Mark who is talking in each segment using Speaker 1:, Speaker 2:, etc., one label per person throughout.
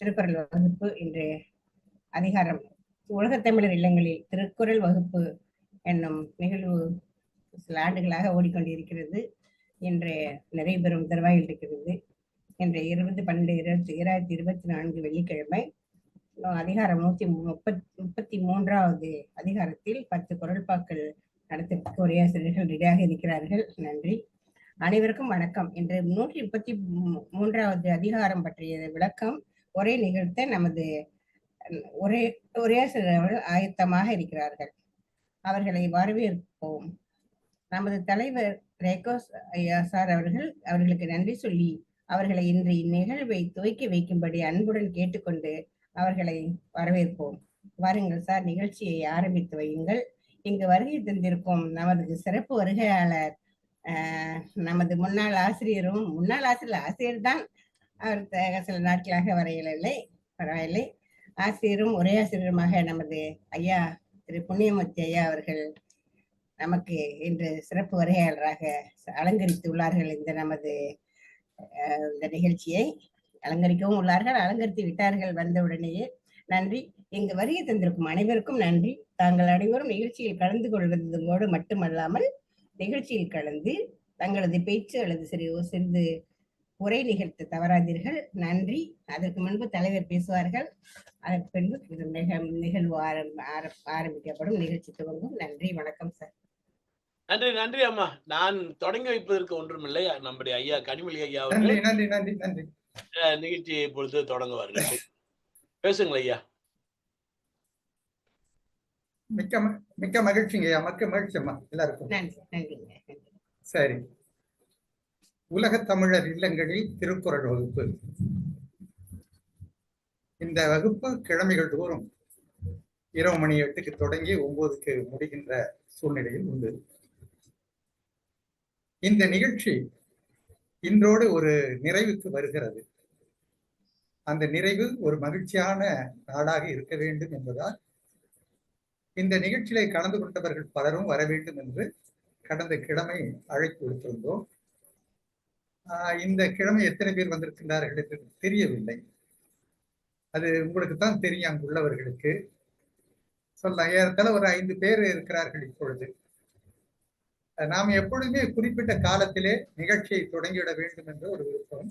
Speaker 1: திருக்குறள் வகுப்பு இன்றைய அதிகாரம் உலகத்தமிழர் இல்லங்களில் திருக்குறள் வகுப்பு என்னும் நிகழ்வு சில ஆண்டுகளாக ஓடிக்கொண்டிருக்கிறது. இன்றைய நிறைவுபெறும் தருவாயில் இருக்கிறது. இன்றைய 20/12/2024 வெள்ளிக்கிழமை அதிகாரம் 133வது அதிகாரத்தில் 10 குறள்பாக்கள் நடத்துவதற்கு உரையாசிரியர்கள் ரெடியாக இருக்கிறார்கள். நன்றி. அனைவருக்கும் வணக்கம். இன்று 133வது அதிகாரம் பற்றிய விளக்கம் ஒரே நிகழ்த்த நமது உரையாசிரியர்கள் ஆயத்தமாக இருக்கிறார்கள். அவர்களை வரவேற்போம். நமது தலைவர் ரேகோஸ் ஐயா சார் அவர்களுக்கு நன்றி சொல்லி அவர்களை இன்று இந்நிகழ்வை துவக்கி வைக்கும்படி அன்புடன் கேட்டுக்கொண்டு அவர்களை வரவேற்போம். வாருங்கள் சார், நிகழ்ச்சியை ஆரம்பித்து வையுங்கள். இங்கு வருகை தந்திருக்கும் நமது சிறப்பு வருகையாளர் நமது முன்னாள் ஆசிரியர் தான். அவர் சில நாட்களாக வரையிலை, பரவாயில்லை. ஆசிரியரும் உரையாசிரியருமாக நமது ஐயா திரு புண்ணியமூர்த்தி ஐயா அவர்கள் நமக்கு இன்று சிறப்பு வருகையாளராக அலங்கரித்துள்ளார்கள். இந்த நமது இந்த நிகழ்ச்சியை அலங்கரிக்கவும் உள்ளார்கள், அலங்கரித்து விட்டார்கள் வந்தவுடனேயே. நன்றி. இங்கு வருகை தந்திருக்கும் அனைவருக்கும் நன்றி. தாங்கள் அனைவரும் நிகழ்ச்சியில் கலந்து கொள்வதோடு மட்டுமல்லாமல் நிகழ்ச்சியில் கலந்து தங்களது பேச்சு அல்லது சிறிது உரை நிகழ்த்த தவறாதீர்கள். நன்றி. அதற்கு முன்பு தலைவர் பேசுவார்கள். அதற்கு பின்பு நிகழ்வு ஆரம்பிக்கப்படும், நிகழ்ச்சி துவங்கும். நன்றி. வணக்கம் சார்.
Speaker 2: நன்றி. நன்றி அம்மா. நான் தொடங்கி வைப்பதற்கு ஒன்றுமில்லை. நம்முடைய ஐயா கனிமொழி ஐயா அவர்கள்
Speaker 3: நன்றி
Speaker 2: நிகழ்ச்சியை பொறுத்து தொடங்குவார்கள். பேசுங்கள் ஐயா.
Speaker 3: மிக்க மகிழ்ச்சிங்க ஐயா. மகிழ்ச்சி அம்மா எல்லாருக்கும். சரி. உலகத் தமிழர் இல்லங்களில் திருக்குறள் வகுப்பு. இந்த வகுப்பு கிழமைகள் தோறும் இரவு மணி 8க்கு தொடங்கி 9க்கு முடிகின்ற சூழ்நிலையில் உண்டு. இந்த நிகழ்ச்சி இன்றோடு ஒரு நிறைவுக்கு வருகிறது. அந்த நிறைவு ஒரு மகிழ்ச்சியான நாளாக இருக்க வேண்டும் என்பதால் இந்த நிகழ்ச்சியிலே கலந்து கொண்டவர்கள் பலரும் வர வேண்டும் என்று கடந்த கிழமை அழைப்பு விடுத்திருந்தோம். இந்த கிழமை எத்தனை பேர் வந்திருக்கின்றார்கள் என்று தெரியவில்லை. அது உங்களுக்கு தான் தெரியும். அங்குள்ளவர்களுக்கு சொல்லலாம். ஏறத்தாழ ஒரு 5 பேர் இருக்கிறார்கள் இப்பொழுது. நாம் எப்பொழுதுமே குறிப்பிட்ட காலத்திலே நிகழ்ச்சியை தொடங்கிவிட வேண்டும் என்ற ஒரு விருப்பம்.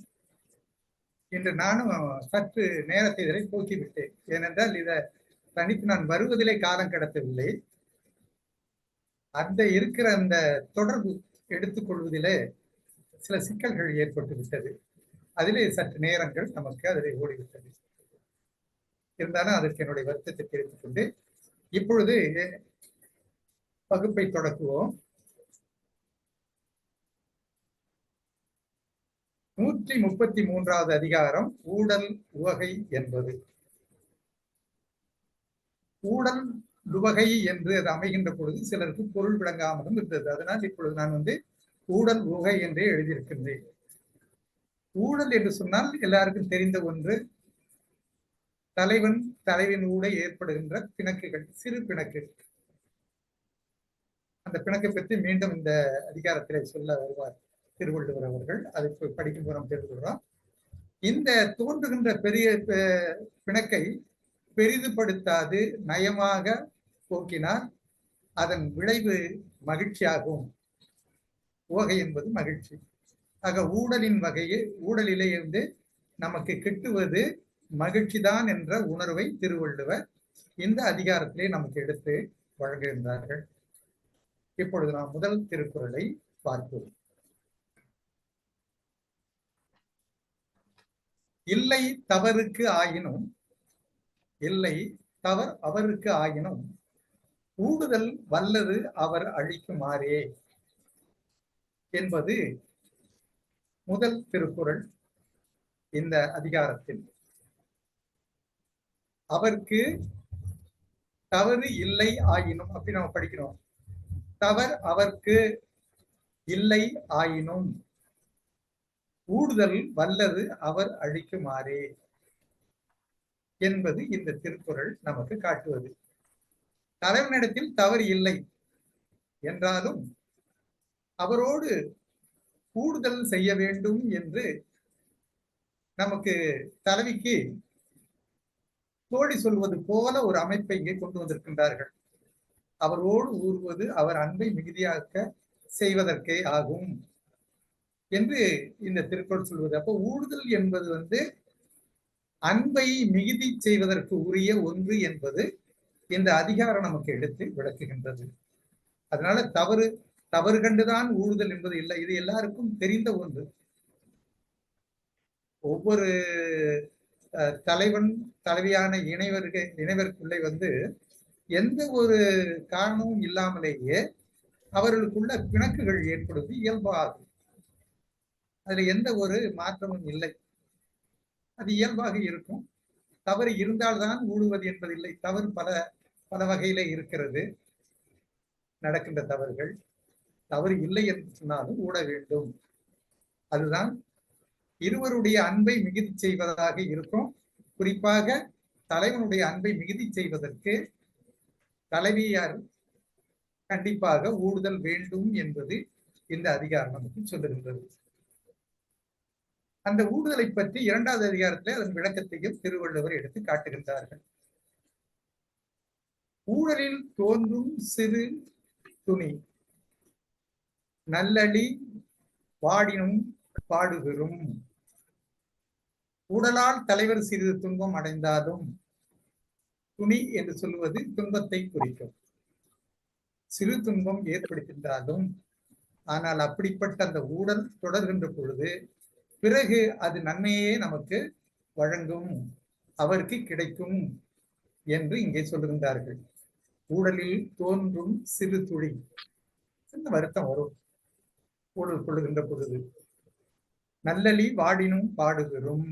Speaker 3: இன்று நானும் சற்று நேரத்தை இதனை போக்கிவிட்டேன். ஏனென்றால் இதை தனித்து நான் வருவதிலே காலம் கடத்தவில்லை. அந்த இருக்கிற அந்த தொடர்பு எடுத்துக்கொள்வதிலே சில சிக்கல்கள் ஏற்பட்டு விட்டது. அதிலே சற்று நேரங்கள் நமக்கு அதிலே ஓடிவிட்டது. இருந்தாலும் அதற்கு என்னுடைய வருத்தத்தை தெரிவித்துக் கொண்டு இப்பொழுது வகுப்பை தொடக்குவோம். 133வது அதிகாரம் ஊடல் உவகை என்பது. ஊடல் உவகை என்று அது அமைகின்ற பொழுது சிலருக்கு பொருள் விளங்காமலும் இருந்தது. அதனால் இப்பொழுது நான் ஊடல் உவகை என்றே எழுதியிருக்கின்றேன். ஊடல் என்று சொன்னால் எல்லாருக்கும் தெரிந்த ஒன்று. தலைவன் ஊட ஏற்படுகின்ற பிணக்குகள், சிறு பிணக்கு. அந்த பிணக்கை பற்றி மீண்டும் இந்த அதிகாரத்திலே சொல்ல வருவார் திருவள்ளுவர் அவர்கள். அதை படிக்கும் போது தெரிந்து கொள்றோம். இந்த தோன்றுகின்ற பெரிய பிணக்கை பெரிதுபடுத்தாது நயமாக போக்கினால் அதன் விளைவு மகிழ்ச்சியாகும். உவகை என்பது மகிழ்ச்சி. ஆக ஊடலின் வகையே ஊடலிலே இருந்து நமக்கு கிட்டுவது மகிழ்ச்சி தான் என்ற உணர்வை திருவள்ளுவர் இந்த அதிகாரத்திலே நமக்கு எடுத்து வழங்குகின்றார்கள். இப்பொழுது நாம் முதல் திருக்குறளை பார்ப்போம். இல்லை தவறுக்கு ஆயினும், இல்லை தவறு அவருக்கு ஆயினும் ஊடுதல் வல்லது அவர் அழிக்குமாறே என்பது முதல் திருக்குறள் இந்த அதிகாரத்தில். அவருக்கு தவறு இல்லை ஆயினும் அப்படி நம்ம படிக்கிறோம். தவறு அவருக்கு இல்லை ஆயினும் ஊடுதல் வல்லது அவர் அழிக்குமாறே என்பது இந்த திருக்குறள் நமக்கு காட்டுவது. தலைவனிடத்தில் தவறு இல்லை என்றாலும் அவரோடு கூடுதல் செய்ய வேண்டும் என்று நமக்கு தலைவிக்கு தோழி சொல்வது போல ஒரு அமைப்பை இங்கே கொண்டு வந்திருக்கின்றார்கள். அவரோடு ஊறுவது அவர் அன்பை மிகுதியாக்க செய்வதற்கே ஆகும் என்று இந்த திருக்குறள் சொல்வது. அப்போ ஊடுதல் என்பது அன்பை மிகுதி செய்வதற்கு உரிய ஒன்று என்பது இந்த அதிகாரம் நமக்கு எடுத்து விளக்குகின்றது. அதனால தவறு கண்டுதான் ஊடுதல் என்பது இல்லை, இது எல்லாருக்கும் தெரிந்த ஒன்று. ஒவ்வொரு தலைவன் தலைவியான இணைவருக்குள்ளே எந்த ஒரு காரணமும் இல்லாமலேயே அவர்களுக்குள்ள பிணக்குகள் ஏற்படுவது இயல்பாகும். அதுல எந்த ஒரு மாற்றமும் இல்லை, அது இயல்பாக இருக்கும். தவறு இருந்தால்தான் ஊடுவது என்பதில்லை. தவறு பல பல வகையில இருக்கிறது, நடக்கின்ற தவறுகள். தவறு இல்லை என்று சொன்னாலும் ஊட வேண்டும். அதுதான் இருவருடைய அன்பை மிகுதி செய்வதாக இருக்கும். குறிப்பாக தலைவனுடைய அன்பை மிகுதி செய்வதற்கு தலைவியார் கண்டிப்பாக ஊடுதல் வேண்டும் என்பது இந்த அதிகாரம் நமக்கு சொல்லுகின்றது. அந்த ஊடுதலை பற்றி 2வது அதிகாரத்தில் அதன் விளக்கத்தையும் திருவள்ளுவர் எடுத்து காட்டுகின்றார்கள். ஊழலில் தோன்றும் சிறு துணி நல்லளி வாடினும் பாடுபெறும். ஊழலால் தலைவர் சிறிது துன்பம் அடைந்தாலும், துணி என்று சொல்லுவது துன்பத்தை குறிக்கும். சிறு துன்பம் ஏற்படுத்தின்றாலும், ஆனால் அப்படிப்பட்ட அந்த ஊழல் தொடர்கின்ற பொழுது பிறகு அது நன்மையே நமக்கு வழங்கும், அவருக்கு கிடைக்கும் என்று இங்கே சொல்லுகின்றார்கள். ஊழலில் தோன்றும் சிறு துளி, சின்ன வருத்தம் வரும் ஊழல் கொள்ளுகின்ற பொழுது. நல்லளி வாடினும் பாடுபெறும்.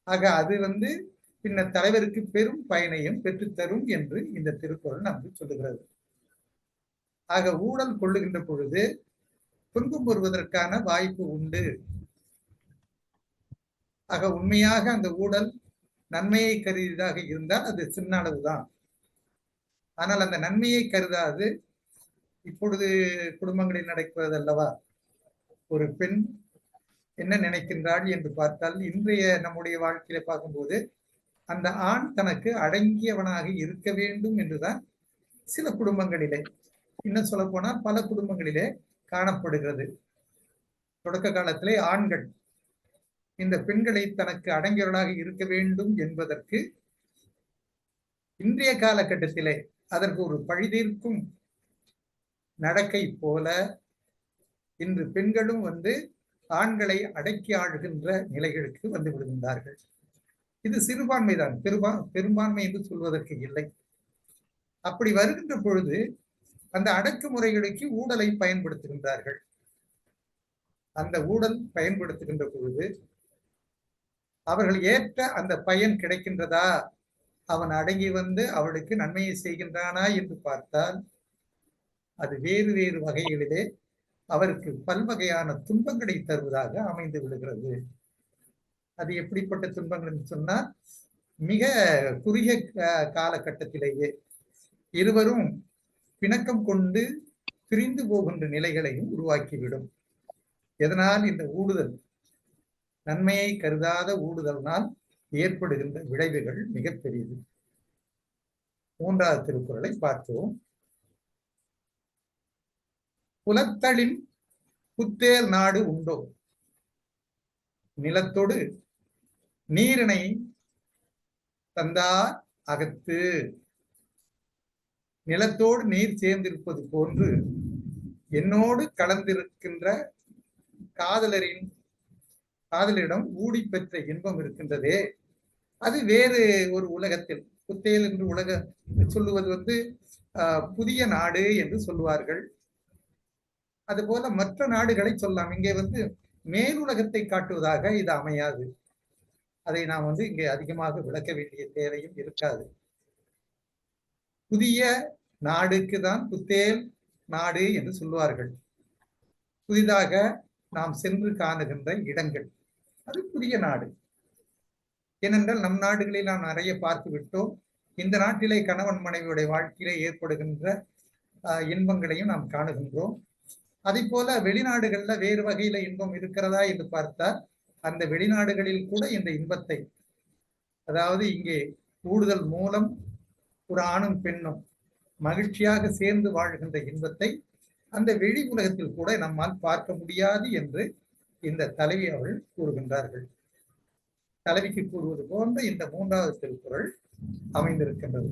Speaker 3: ஆக அது பின்னர் தலைவருக்கு பெரும் பயனையும் பெற்றுத்தரும் என்று இந்த திருக்குறள் நமக்கு சொல்லுகிறது. ஆக ஊழல் கொள்ளுகின்ற பொழுது துன்பம் வருவதற்கான வாய்ப்பு உண்டு. ஆக உண்மையாக அந்த ஊழல் நன்மையை கருதியதாக இருந்தால் அது சின்ன அளவுதான். ஆனால் அந்த நன்மையை கருதாது இப்பொழுது குடும்பங்களில் நடக்கிறது அல்லவா, ஒரு பெண் என்ன நினைக்கின்றாள் என்று பார்த்தால், இன்றைய நம்முடைய வாழ்க்கையில பார்க்கும்போது அந்த ஆண் தனக்கு அடங்கியவனாக இருக்க வேண்டும் என்றுதான் சில குடும்பங்களிலே, இன்னும் சொல்ல போனால் பல குடும்பங்களிலே காணப்படுகிறது. தொடக்க காலத்திலே ஆண்கள் இந்த பெண்களை தனக்கு அடங்கியவர்களாக இருக்க வேண்டும் என்பதற்கு இன்றைய காலகட்டத்திலே அதற்கு ஒரு பழிதீர்க்கும் நடக்கை போல இன்று பெண்களும் ஆண்களை அடக்கி ஆளுகின்ற நிலைகளுக்கு வந்து விடுகின்றார்கள். இது சிறுபான்மைதான், பெரும்பான்மை என்று சொல்வதற்கு இல்லை. அப்படி வருகின்ற பொழுது அந்த அடக்குமுறைகளுக்கு ஊழலை பயன்படுத்துகின்றார்கள். அந்த ஊழல் பயன்படுத்துகின்ற பொழுது அவர்கள் ஏற்ற அந்த பயன் கிடைக்கின்றதா, அவன் அடங்கி அவளுக்கு நன்மையை செய்கின்றானா என்று பார்த்தால் அது வேறு வேறு வகைகளிலே அவருக்கு பல்வகையான துன்பங்களை தருவதாக அமைந்து விடுகிறது. அது எப்படிப்பட்ட துன்பங்கள் என்று சொன்னால், மிக குறுகிய காலகட்டத்திலேயே இருவரும் பிணக்கம் கொண்டு பிரிந்து போகின்ற நிலைகளையும் உருவாக்கிவிடும். எதனால்? இந்த ஊடுதல், நன்மையை கருதாத ஊடுதல்னால் ஏற்படுகின்ற விளைவுகள் மிகப்பெரியது. 3வது திருக்குறளை பார்த்தோம். புலத்தளின் புத்தேல் நாடு உண்டோ, நிலத்தோடு நீரினை தந்தார் அகத்து. நிலத்தோடு நீர் சேர்ந்திருப்பது போன்று என்னோடு கலந்திருக்கின்ற காதலரிடம் ஊடி பெற்ற இன்பம் இருக்கின்றதே, அது வேறு ஒரு உலகத்தில். புத்தேல் என்று உலக சொல்லுவது புதிய நாடு என்று சொல்லுவார்கள். அதுபோல மற்ற நாடுகளை சொல்லலாம். இங்கே மேலுலகத்தை காட்டுவதாக இது அமையாது. அதை நாம் இங்கே அதிகமாக விளக்க வேண்டிய தேவையும் இருக்காது. புதிய நாடுக்கு தான் புத்தேல் நாடு என்று சொல்லுவார்கள். புதிதாக நாம் சென்று காணுகின்ற இடங்கள், அது புதிய நாடு. ஏனென்றால் நம் நாடுகளில் நாம் நிறைய பார்த்து விட்டோம். இந்த நாட்டிலே கணவன் மனைவியுடைய வாழ்க்கையிலே ஏற்படுகின்ற இன்பங்களையும் நாம் காணுகின்றோம். அதே போல வெளிநாடுகள்ல வேறு வகையில இன்பம் இருக்கிறதா என்று பார்த்தால் அந்த வெளிநாடுகளில் கூட இந்த இன்பத்தை அதாவது இங்கே கூடுதல் மூலம் ஒரு ஆணும் பெண்ணும் மகிழ்ச்சியாக சேர்ந்து வாழ்கின்ற இன்பத்தை அந்த வெளி உலகத்தில் கூட நம்மால் பார்க்க முடியாது என்று இந்த தலைவி அவர்கள் கூறுகின்றார்கள். தலைவிக்கு கூறுவது போன்ற இந்த 3வது திருக்குறள் அமைந்திருக்கின்றது.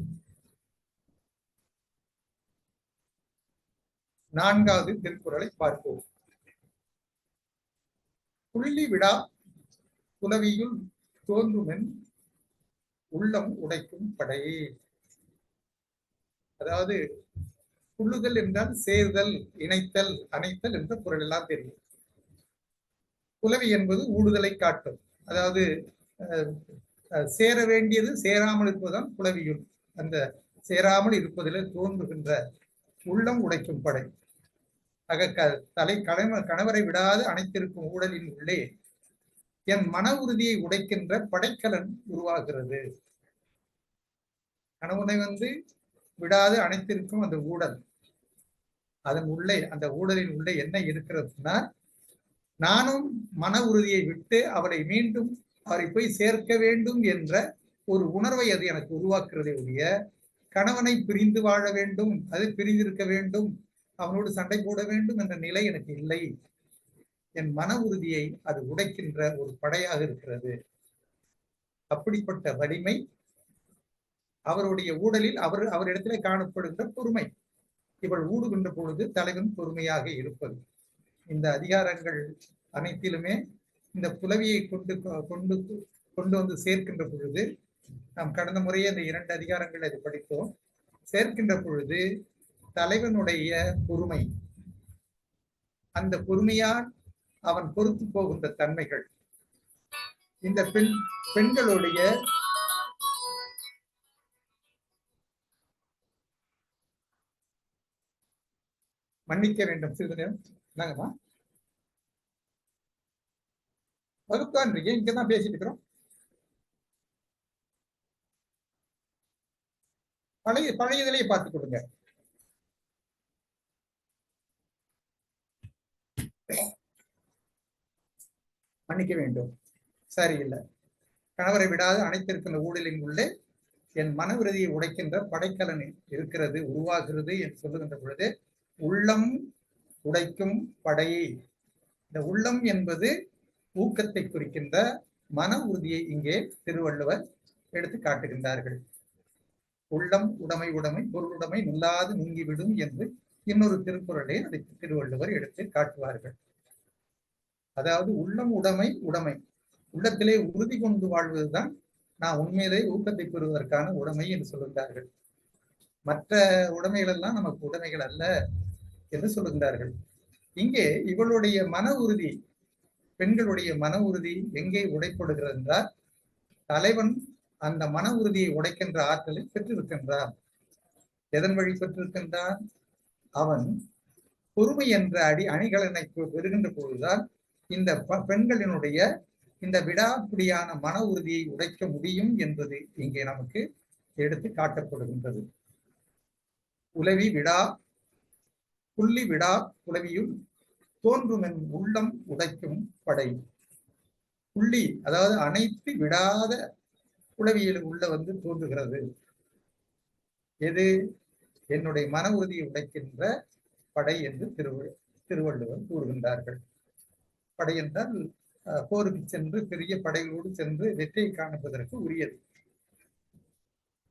Speaker 3: 4வது திருக்குறளை பார்ப்போம். புள்ளி விடா புலவியுள் தோன்றுமென் உள்ளம் உடைக்கும் படை. அதாவது புள்ளுதல் என்றால் சேர்தல், இணைத்தல், அணைத்தல் என்ற பொருள் எல்லாம் தெரியும். புலவி என்பது ஊடுதலை காட்டும். அதாவது சேர வேண்டியது சேராமல் இருப்பதுதான் புலவியுள். அந்த சேராமல் இருப்பதில் தோன்றுகின்ற உள்ளம் உடைக்கும் படை. கணவரை விடாது அணைத்திருக்கும் ஊடலின் உள்ளே என் மன உறுதியை உடைக்கின்ற படைக்கலன் உருவாகிறது. கணவனை விடாது அணைத்திருக்கும் அந்த ஊடல், அதன் உள்ளே, அந்த ஊடலின் உள்ளே என்ன இருக்கிறதுனா, நானும் மன உறுதியை விட்டு அவரை போய் சேர்க்க வேண்டும் என்ற ஒரு உணர்வை அது எனக்கு உருவாக்குறதே ஒழிய, கணவனை பிரிந்து வாழ வேண்டும், அது பிரிந்திருக்க வேண்டும், அவனோடு சண்டை போட வேண்டும் என்ற நிலை எனக்கு இல்லை. என் மன உறுதியை அது உடைக்கின்ற ஒரு படையாக இருக்கிறது. அப்படிப்பட்ட வலிமை அவருடைய ஊடலில் அவரிடத்திலே காணப்படுகின்ற பொறுமை. இவள் ஊடுகின்ற பொழுது தலைவன் பொறுமையாக இருப்பது. இந்த அதிகாரங்கள் அனைத்திலுமே இந்த புலவியை கொண்டு வந்து சேர்க்கின்ற பொழுது, நாம் கடந்த முறையே அந்த 2 அதிகாரங்கள் அதை படித்தோம். சேர்க்கின்ற பொழுது தலைவனுடைய பொறுமை, அந்த பொறுமையால் அவன் பொறுத்து போகின்ற தன்மைகள், இந்த பெண்களுடைய மன்னிக்க வேண்டும், சிறிது நேரம் என்னங்கம்மா வகுப்பான் இருக்கேன், இங்கதான் பேசிட்டு இருக்கிறோம். பழையதிலேயே பார்த்துக் கொடுங்க. மன்னிக்க வேண்டும், சரியில்லை. கணவரை விடாது அணைத்திருக்கின்ற ஊழலின் உள்ளே என் மன உறுதியை உடைக்கின்ற படைக்கலன் இருக்கிறது, உருவாகிறது என்று சொல்லுகின்ற பொழுது, உள்ளம் உடைக்கும் படை. இந்த உள்ளம் என்பது ஊக்கத்தை குறிக்கின்ற மன உறுதியை இங்கே திருவள்ளுவர் எடுத்து காட்டுகின்றார்கள். உள்ளம் உடைமை பொருளுடைமை நில்லாது நீங்கிவிடும் என்று இன்னொரு திருக்குறளை அதை திருவள்ளுவர் எடுத்து காட்டுவார்கள். அதாவது உள்ளம் உடைமை உள்ளத்திலே உறுதி கொண்டு வாழ்வதுதான் நான் உண்மையிலே ஊக்கத்தை பெறுவதற்கான உடைமை என்று சொல்லுகிறார்கள். மற்ற உடைமைகள் எல்லாம் நமக்கு உடைமைகள் அல்ல என்று சொல்லுகிறார்கள். இங்கே இவளுடைய மன உறுதி, பெண்களுடைய மன உறுதி எங்கே உடைப்படுகிறது என்றால், தலைவன் அந்த மன உறுதியை உடைக்கின்ற ஆற்றலை பெற்றிருக்கின்றான். எதன் வழி பெற்றிருக்கின்றான்? அவன் பொறுமை என்ற அணிகலனை பெறுகின்ற பொழுதுதான் இந்த பெண்களினுடைய இந்த விடாப்பிடியான மன உறுதியை உடைக்க முடியும் என்பது இங்கே நமக்கு எடுத்து காட்டப்படுகின்றது. உலவி விடா புள்ளி விடா புலவியும் தோன்றும் என் உள்ளம் உடைக்கும் படை. புள்ளி அதாவது அனைத்து விடாத புலவியில் உள்ள தோன்றுகிறது. எது? என்னுடைய மன உறுதியை உடைக்கின்ற படை என்று திருவள்ளுவர் கூறுகின்றார்கள். படை என்றால் போருக்கு சென்று பெரிய படைகளோடு சென்று வெற்றியை காணுவதற்கு உரியது.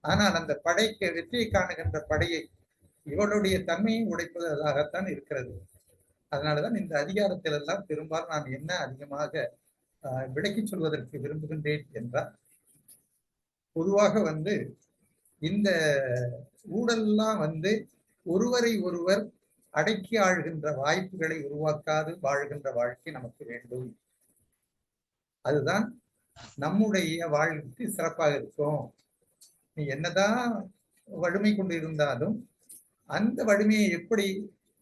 Speaker 3: ஆனால் அந்த படைக்கு வெற்றியை காணுகின்ற படையை இவளுடைய தன்மையை உடைப்பதாகத்தான் இருக்கிறது. அதனாலதான் இந்த அதிகாரத்தில் எல்லாம் பெரும்பாலும் நான் என்ன அதிகமாக விளக்கி சொல்வதற்கு விரும்புகின்றேன் என்றால், பொதுவாக இந்த ஊழல்லாம் ஒருவரை ஒருவர் அடக்கி ஆழ்கின்ற வாய்ப்புகளை உருவாக்காது வாழ்கின்ற வாழ்க்கை நமக்கு வேண்டும். அதுதான் நம்முடைய வாழ்க்கைக்கு சிறப்பாக இருக்கும். நீ என்னதான் வலிமை கொண்டு இருந்தாலும் அந்த வலிமையை எப்படி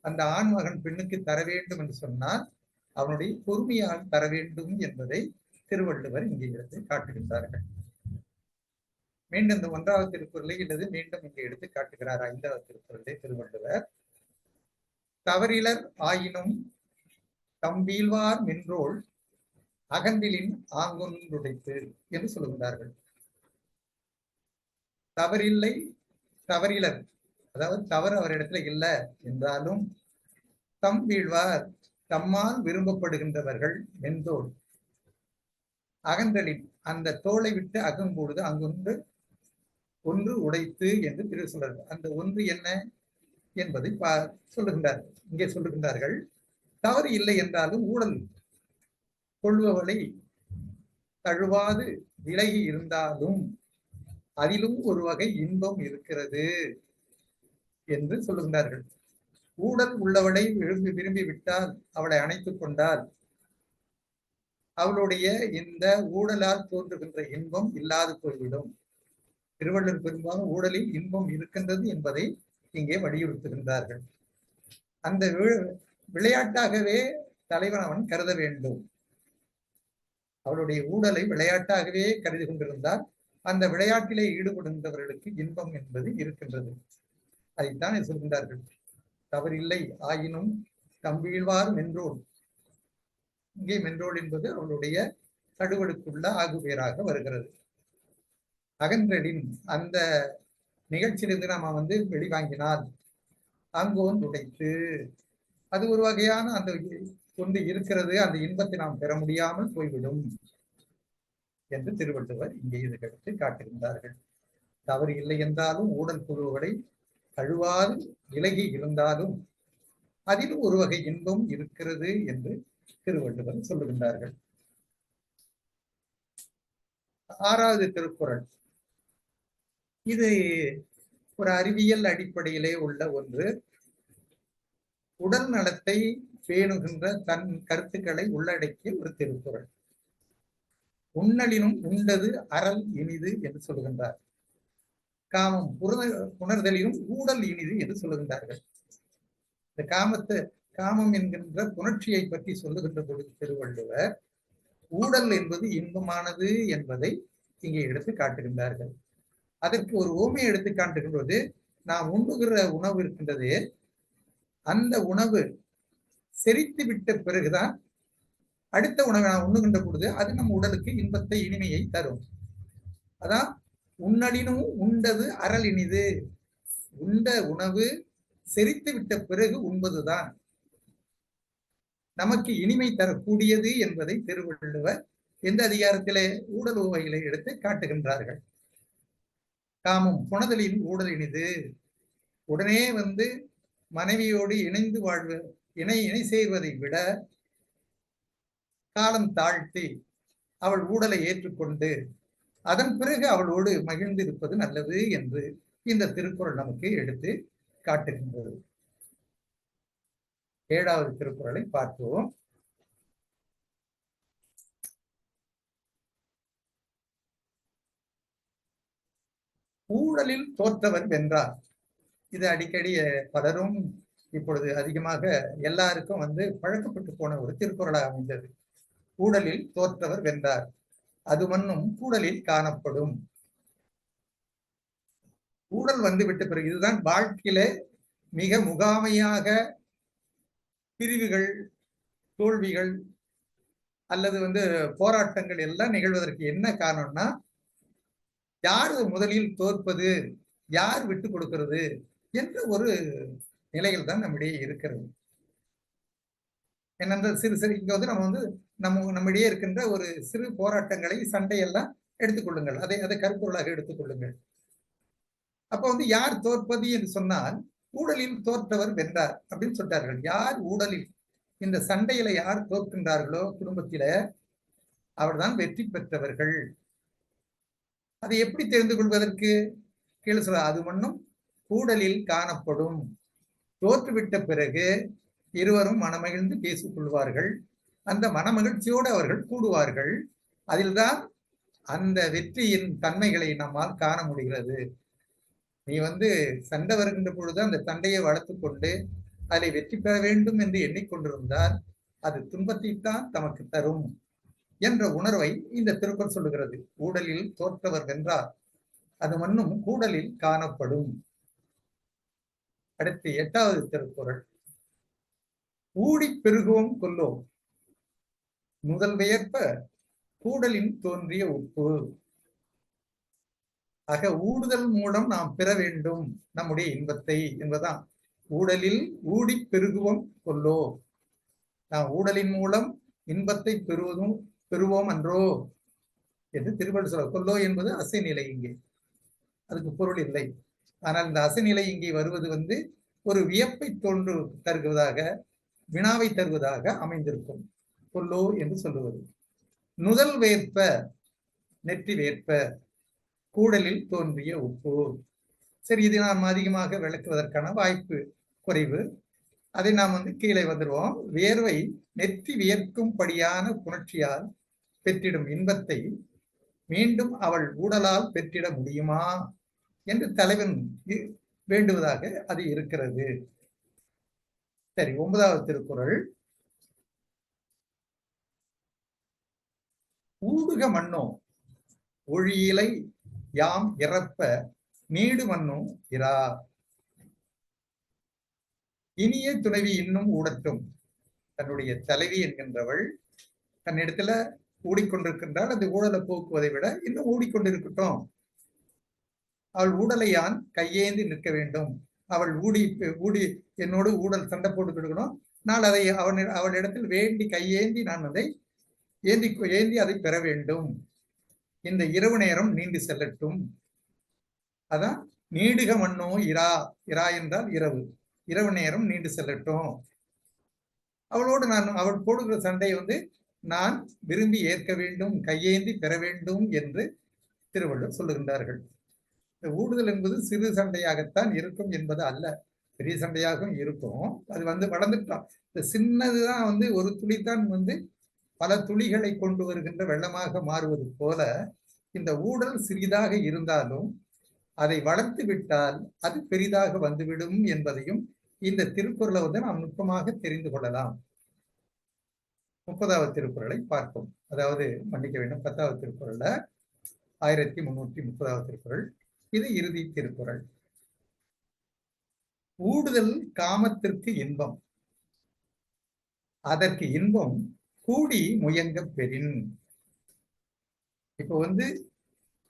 Speaker 3: அந்த ஆண்மகன் பெண்ணுக்கு தர வேண்டும் என்று சொன்னால் அவனுடைய பொறுமையால் தர வேண்டும் என்பதை திருவள்ளுவர் இங்கே எடுத்து காட்டுகின்றார்கள். மீண்டும் இந்த 1வது திருக்குறளை அல்லது மீண்டும் இங்கே எடுத்து காட்டுகிறார் 5வது திருக்குறளை திருவள்ளுவர். தவறிலர் ஆயினும் தம்பீழ்வார் நின்றோள் அகன்றிலின் ஆங்கொன்றுடைத்து என்று சொல்லுகிறார்கள். தவறில்லை தவறிலர், அதாவது தவறு அவரிடத்துல இல்லை என்றாலும் தம் வீழ்வார், தம்மால் விரும்பப்படுகின்றவர்கள் மென்தோல் அகன்றலின், அந்த தோலை விட்டு அகம்பொழுது அங்கொன்று ஒன்று உடைத்து என்று திரு சொல்றார்கள். அந்த ஒன்று என்ன என்பதை சொல்லுகின்றார்கள். இங்கே சொல்லுகின்றார்கள், தவறு இல்லை என்றாலும் ஊழல் கொள்பவளை தழுவாது விலகி இருந்தாலும் அதிலும் ஒரு வகை இன்பம் இருக்கிறது என்று சொல்லுகின்றார்கள். ஊழல் உள்ளவளை விரும்பி விட்டால், அவளை அணைத்துக் கொண்டால், அவளுடைய இந்த ஊழலால் தோன்றுகின்ற இன்பம் இல்லாது போய்விடும். திருவள்ளுவர் பெரும்பாலும் ஊழலில் இன்பம் இருக்கின்றது என்பதை இங்கே வலியுறுத்துகின்றார்கள். அந்த விளையாட்டாகவே தலைவன் அவன் கருத வேண்டும். அவளுடைய ஊழலை விளையாட்டாகவே கருதி கொண்டிருந்தால் அந்த விளையாட்டிலே ஈடுபடுகின்றவர்களுக்கு இன்பம் என்பது இருக்கின்றது. அதைத்தான் சொல்கின்றார்கள். தவறில்லை ஆயினும் தம்பீழ்வார் மென்றோல். இங்கே மென்றோல் என்பது அவளுடைய தடுவடுக்குள்ள ஆகுபேராக வருகிறது. அகன்றலின், அந்த நிகழ்ச்சியிலிருந்து நாம வெளிவாங்கினால் அங்கோன் உடைத்து, அது ஒரு வகையான அந்த ஒன்று இருக்கிறது, அந்த இன்பத்தை நாம் பெற முடியாமல் போய்விடும் என்று திருவள்ளுவர் இங்கே இதற்கு காட்டுகின்றார்கள். தவறு இல்லை என்றாலும் ஊழல் குழுவதை தழுவாது விலகி இருந்தாலும் அதிலும் ஒரு வகை இன்பம் இருக்கிறது என்று திருவள்ளுவர் சொல்லுகின்றார்கள். 6வது திருக்குறள். இது ஒரு அறிவியல் அடிப்படையிலே உள்ள ஒன்று. உடல் நலத்தை பேணுகின்ற தன் கருத்துக்களை உள்ளடக்கிய ஒரு திருக்குறள். உண்ணலினும் உண்டது அறல் இனிது என்று சொல்லுகின்றார். காமம் புணர்தலிலும் ஊடல் இனிது என்று சொல்லுகின்றார்கள். இந்த காமம் என்கின்ற புணர்ச்சியை பற்றி சொல்லுகின்ற பொழுது திருவள்ளுவர் ஊடல் என்பது இன்பமானது என்பதை இங்கே எடுத்து காட்டுகின்றார்கள். அதற்கு ஒரு ஓமையை எடுத்து காட்டுகின்றது. நாம் உண்ணுகிற உணவு இருக்கின்றது, அந்த உணவு செரித்து விட்ட பிறகுதான் அடுத்த உணவை நாம் உண்ணுகின்ற பொழுது அது நம் உடலுக்கு இன்பத்தை இனிமையை தரும். அதான் உண்ணலினும் உண்டது அறல் இனிது. உண்ட உணவு செரித்து விட்ட பிறகு உண்பதுதான் நமக்கு இனிமை தரக்கூடியது என்பதை திருவள்ளுவர் எந்த அதிகாரத்திலே ஊடல் உவகையிலே எடுத்து காட்டுகின்றார்கள். காமம் புணர்தலின் ஊடல் இனிது. உடனே மனைவியோடு இணைந்து இணை சேர்வதை விட காலம் தாழ்த்தி அவள் ஊடலை ஏற்றுக்கொண்டு அதன் பிறகு அவளோடு மகிழ்ந்து இருப்பது நல்லது என்று இந்த திருக்குறள் நமக்கு எடுத்து காட்டுகின்றது. 7வது திருக்குறளை பார்ப்போம். ஊழலில் தோற்றவர் வென்றார். இது அடிக்கடி பலரும் இப்பொழுது அதிகமாக எல்லாருக்கும் பழக்கப்பட்டு போன ஒரு திருக்குறளாக அமைந்தது. ஊழலில் தோற்றவர் வென்றார், அது மன்னும் கூடலில் காணப்படும். ஊழல் விட்ட பிறகு இதுதான் வாழ்க்கையில மிக முகாமையாக பிரிவுகள், தோல்விகள் அல்லது போராட்டங்கள் எல்லாம் நிகழ்வதற்கு என்ன காரணம்னா, யார் முதலில் தோற்பது, யார் விட்டு கொடுக்கிறது என்ற ஒரு நிலையில் தான் நம்மிடையே இருக்கிறது. என்னென்ன சிறு சிறு இங்க நம்மிடையே இருக்கின்ற ஒரு சிறு போராட்டங்களை, சண்டையெல்லாம் எடுத்துக்கொள்ளுங்கள், அதை கருப்பொருளாக எடுத்துக்கொள்ளுங்கள். அப்ப யார் தோற்பது என்று சொன்னால் ஊழலில் தோற்றவர் வென்றார் அப்படின்னு சொல்றார்கள். யார் ஊழலில் இந்த சண்டையில யார் தோற்கின்றார்களோ குடும்பத்தில அவர்தான் வெற்றி பெற்றவர்கள். அதை எப்படி தெரிந்து கொள்வதற்கு கீழே சொல்ற, அது மன்னும் கூடலில் காணப்படும். தோற்றுவிட்ட பிறகு இருவரும் மனமகிழ்ந்து பேசிக் கொள்வார்கள். அந்த மனமகிழ்ச்சியோடு அவர்கள் கூடுவார்கள். அதில்தான் அந்த வெற்றியின் தன்மைகளை நம்மால் காண முடிகிறது. நீ சண்டை வருகின்ற பொழுது அந்த சண்டையை வளர்த்து கொண்டு அதை வெற்றி பெற வேண்டும் என்று எண்ணிக்கொண்டிருந்தால் அது துன்பத்தைத்தான் தமக்கு தரும் என்ற உணர்வை இந்த திருக்குறள் சொல்லுகிறது. ஊடலில் தோற்றவர் வென்றார், அது மன்னும் கூடலில் காணப்படும். அடுத்து 8வது திருக்குறள். ஊடி பெருகுவோம் கொல்லோம், முதல் வியற்ப கூடலின் தோன்றிய உப்பு. ஆக ஊடுதல் மூலம் நாம் பெற வேண்டும் நம்முடைய இன்பத்தை என்பதுதான். ஊடலில் ஊடி பெருகுவோம் கொல்லோ. நாம் ஊடலின் மூலம் இன்பத்தை பெறுவோம் அன்றோ என்று திருவள்ளுவர் சொல்ல. கொல்லோ என்பது அசை நிலை, இங்கே அதுக்கு பொருள் இல்லை. ஆனால் இந்த அசைநிலை இங்கே வருவது ஒரு வியப்பை தருவதாக, வினாவை தருவதாக அமைந்திருக்கும். கொல்லோ என்று சொல்லுவது. நுதல் வேற்ப நெற்றி வேற்ப கூடலில் தோன்றிய உப்பு. சரி, இது நாம் அதிகமாக விளக்குவதற்கான வாய்ப்பு குறைவு. அதை நாம் கீழே வந்துடுவோம். வேர்வை நெற்றி வியர்க்கும்படியான புணர்ச்சியால் பெற்றிடும் இன்பத்தை மீண்டும் அவள் ஊடலால் பெற்றிட முடியுமா என்று தலைவன் வேண்டுவதாக அது இருக்கிறது. சரி, 9வது திருக்குறள். ஊடுக மண்ணோ ஒழியிலை யாம் இறப்ப நீடு மண்ணோ இரா. இனிய துணைவி இன்னும் ஊடட்டும். தன்னுடைய தலைவி என்கின்றவள் தன்னிடத்துல ஊடிக்கொண்டிருக்கின்றால் அந்த ஊழலை போக்குவதை விட இன்னும் ஊடிக்கொண்டிருக்கட்டும். அவள் ஊடலை யான் கையேந்தி நிற்க வேண்டும். அவள் ஊடி என்னோடு ஊடல் சண்டை போட்டு கொடுக்கணும். நான் அதை அவளிடத்தில் வேண்டி கையேந்தி நான் அதை ஏந்தி அதை பெற வேண்டும். இந்த இரவு நேரம் நீண்டு செல்லட்டும். அதான் நீடுக மண்ணோ இரா. இரா என்றால் இரவு. இரவு நேரம் நீண்டு செல்லட்டும். அவளோடு அவள் போடுகிற சண்டையை நான் விரும்பி ஏற்க வேண்டும், கையேந்தி பெற வேண்டும் என்று திருவள்ளுவர் சொல்லுகின்றார்கள். இந்த ஊடுதல் என்பது சிறு சண்டையாகத்தான் இருக்கும் என்பது அல்ல, பெரிய சண்டையாகவும் இருக்கும். அது வளர்ந்துட்டான். இந்த சின்னதுதான் ஒரு துளித்தான் பல துளிகளை கொண்டு வருகின்ற வெள்ளமாக மாறுவது போல இந்த ஊடல் சிறிதாக இருந்தாலும் அதை வளர்த்து விட்டால் அது பெரிதாக வந்துவிடும் என்பதையும் இந்த திருக்குறளை நாம் நுட்பமாக தெரிந்து கொள்ளலாம். 30வது திருக்குறளை பார்ப்போம். அதாவது மன்னிக்க வேண்டும், 10வது திருக்குறள்ல 1330வது திருக்குறள். இது இறுதி திருக்குறள். ஊடுதல் காமத்திற்கு இன்பம், அதற்கு இன்பம் கூடி முயங்க பெறின். இப்போ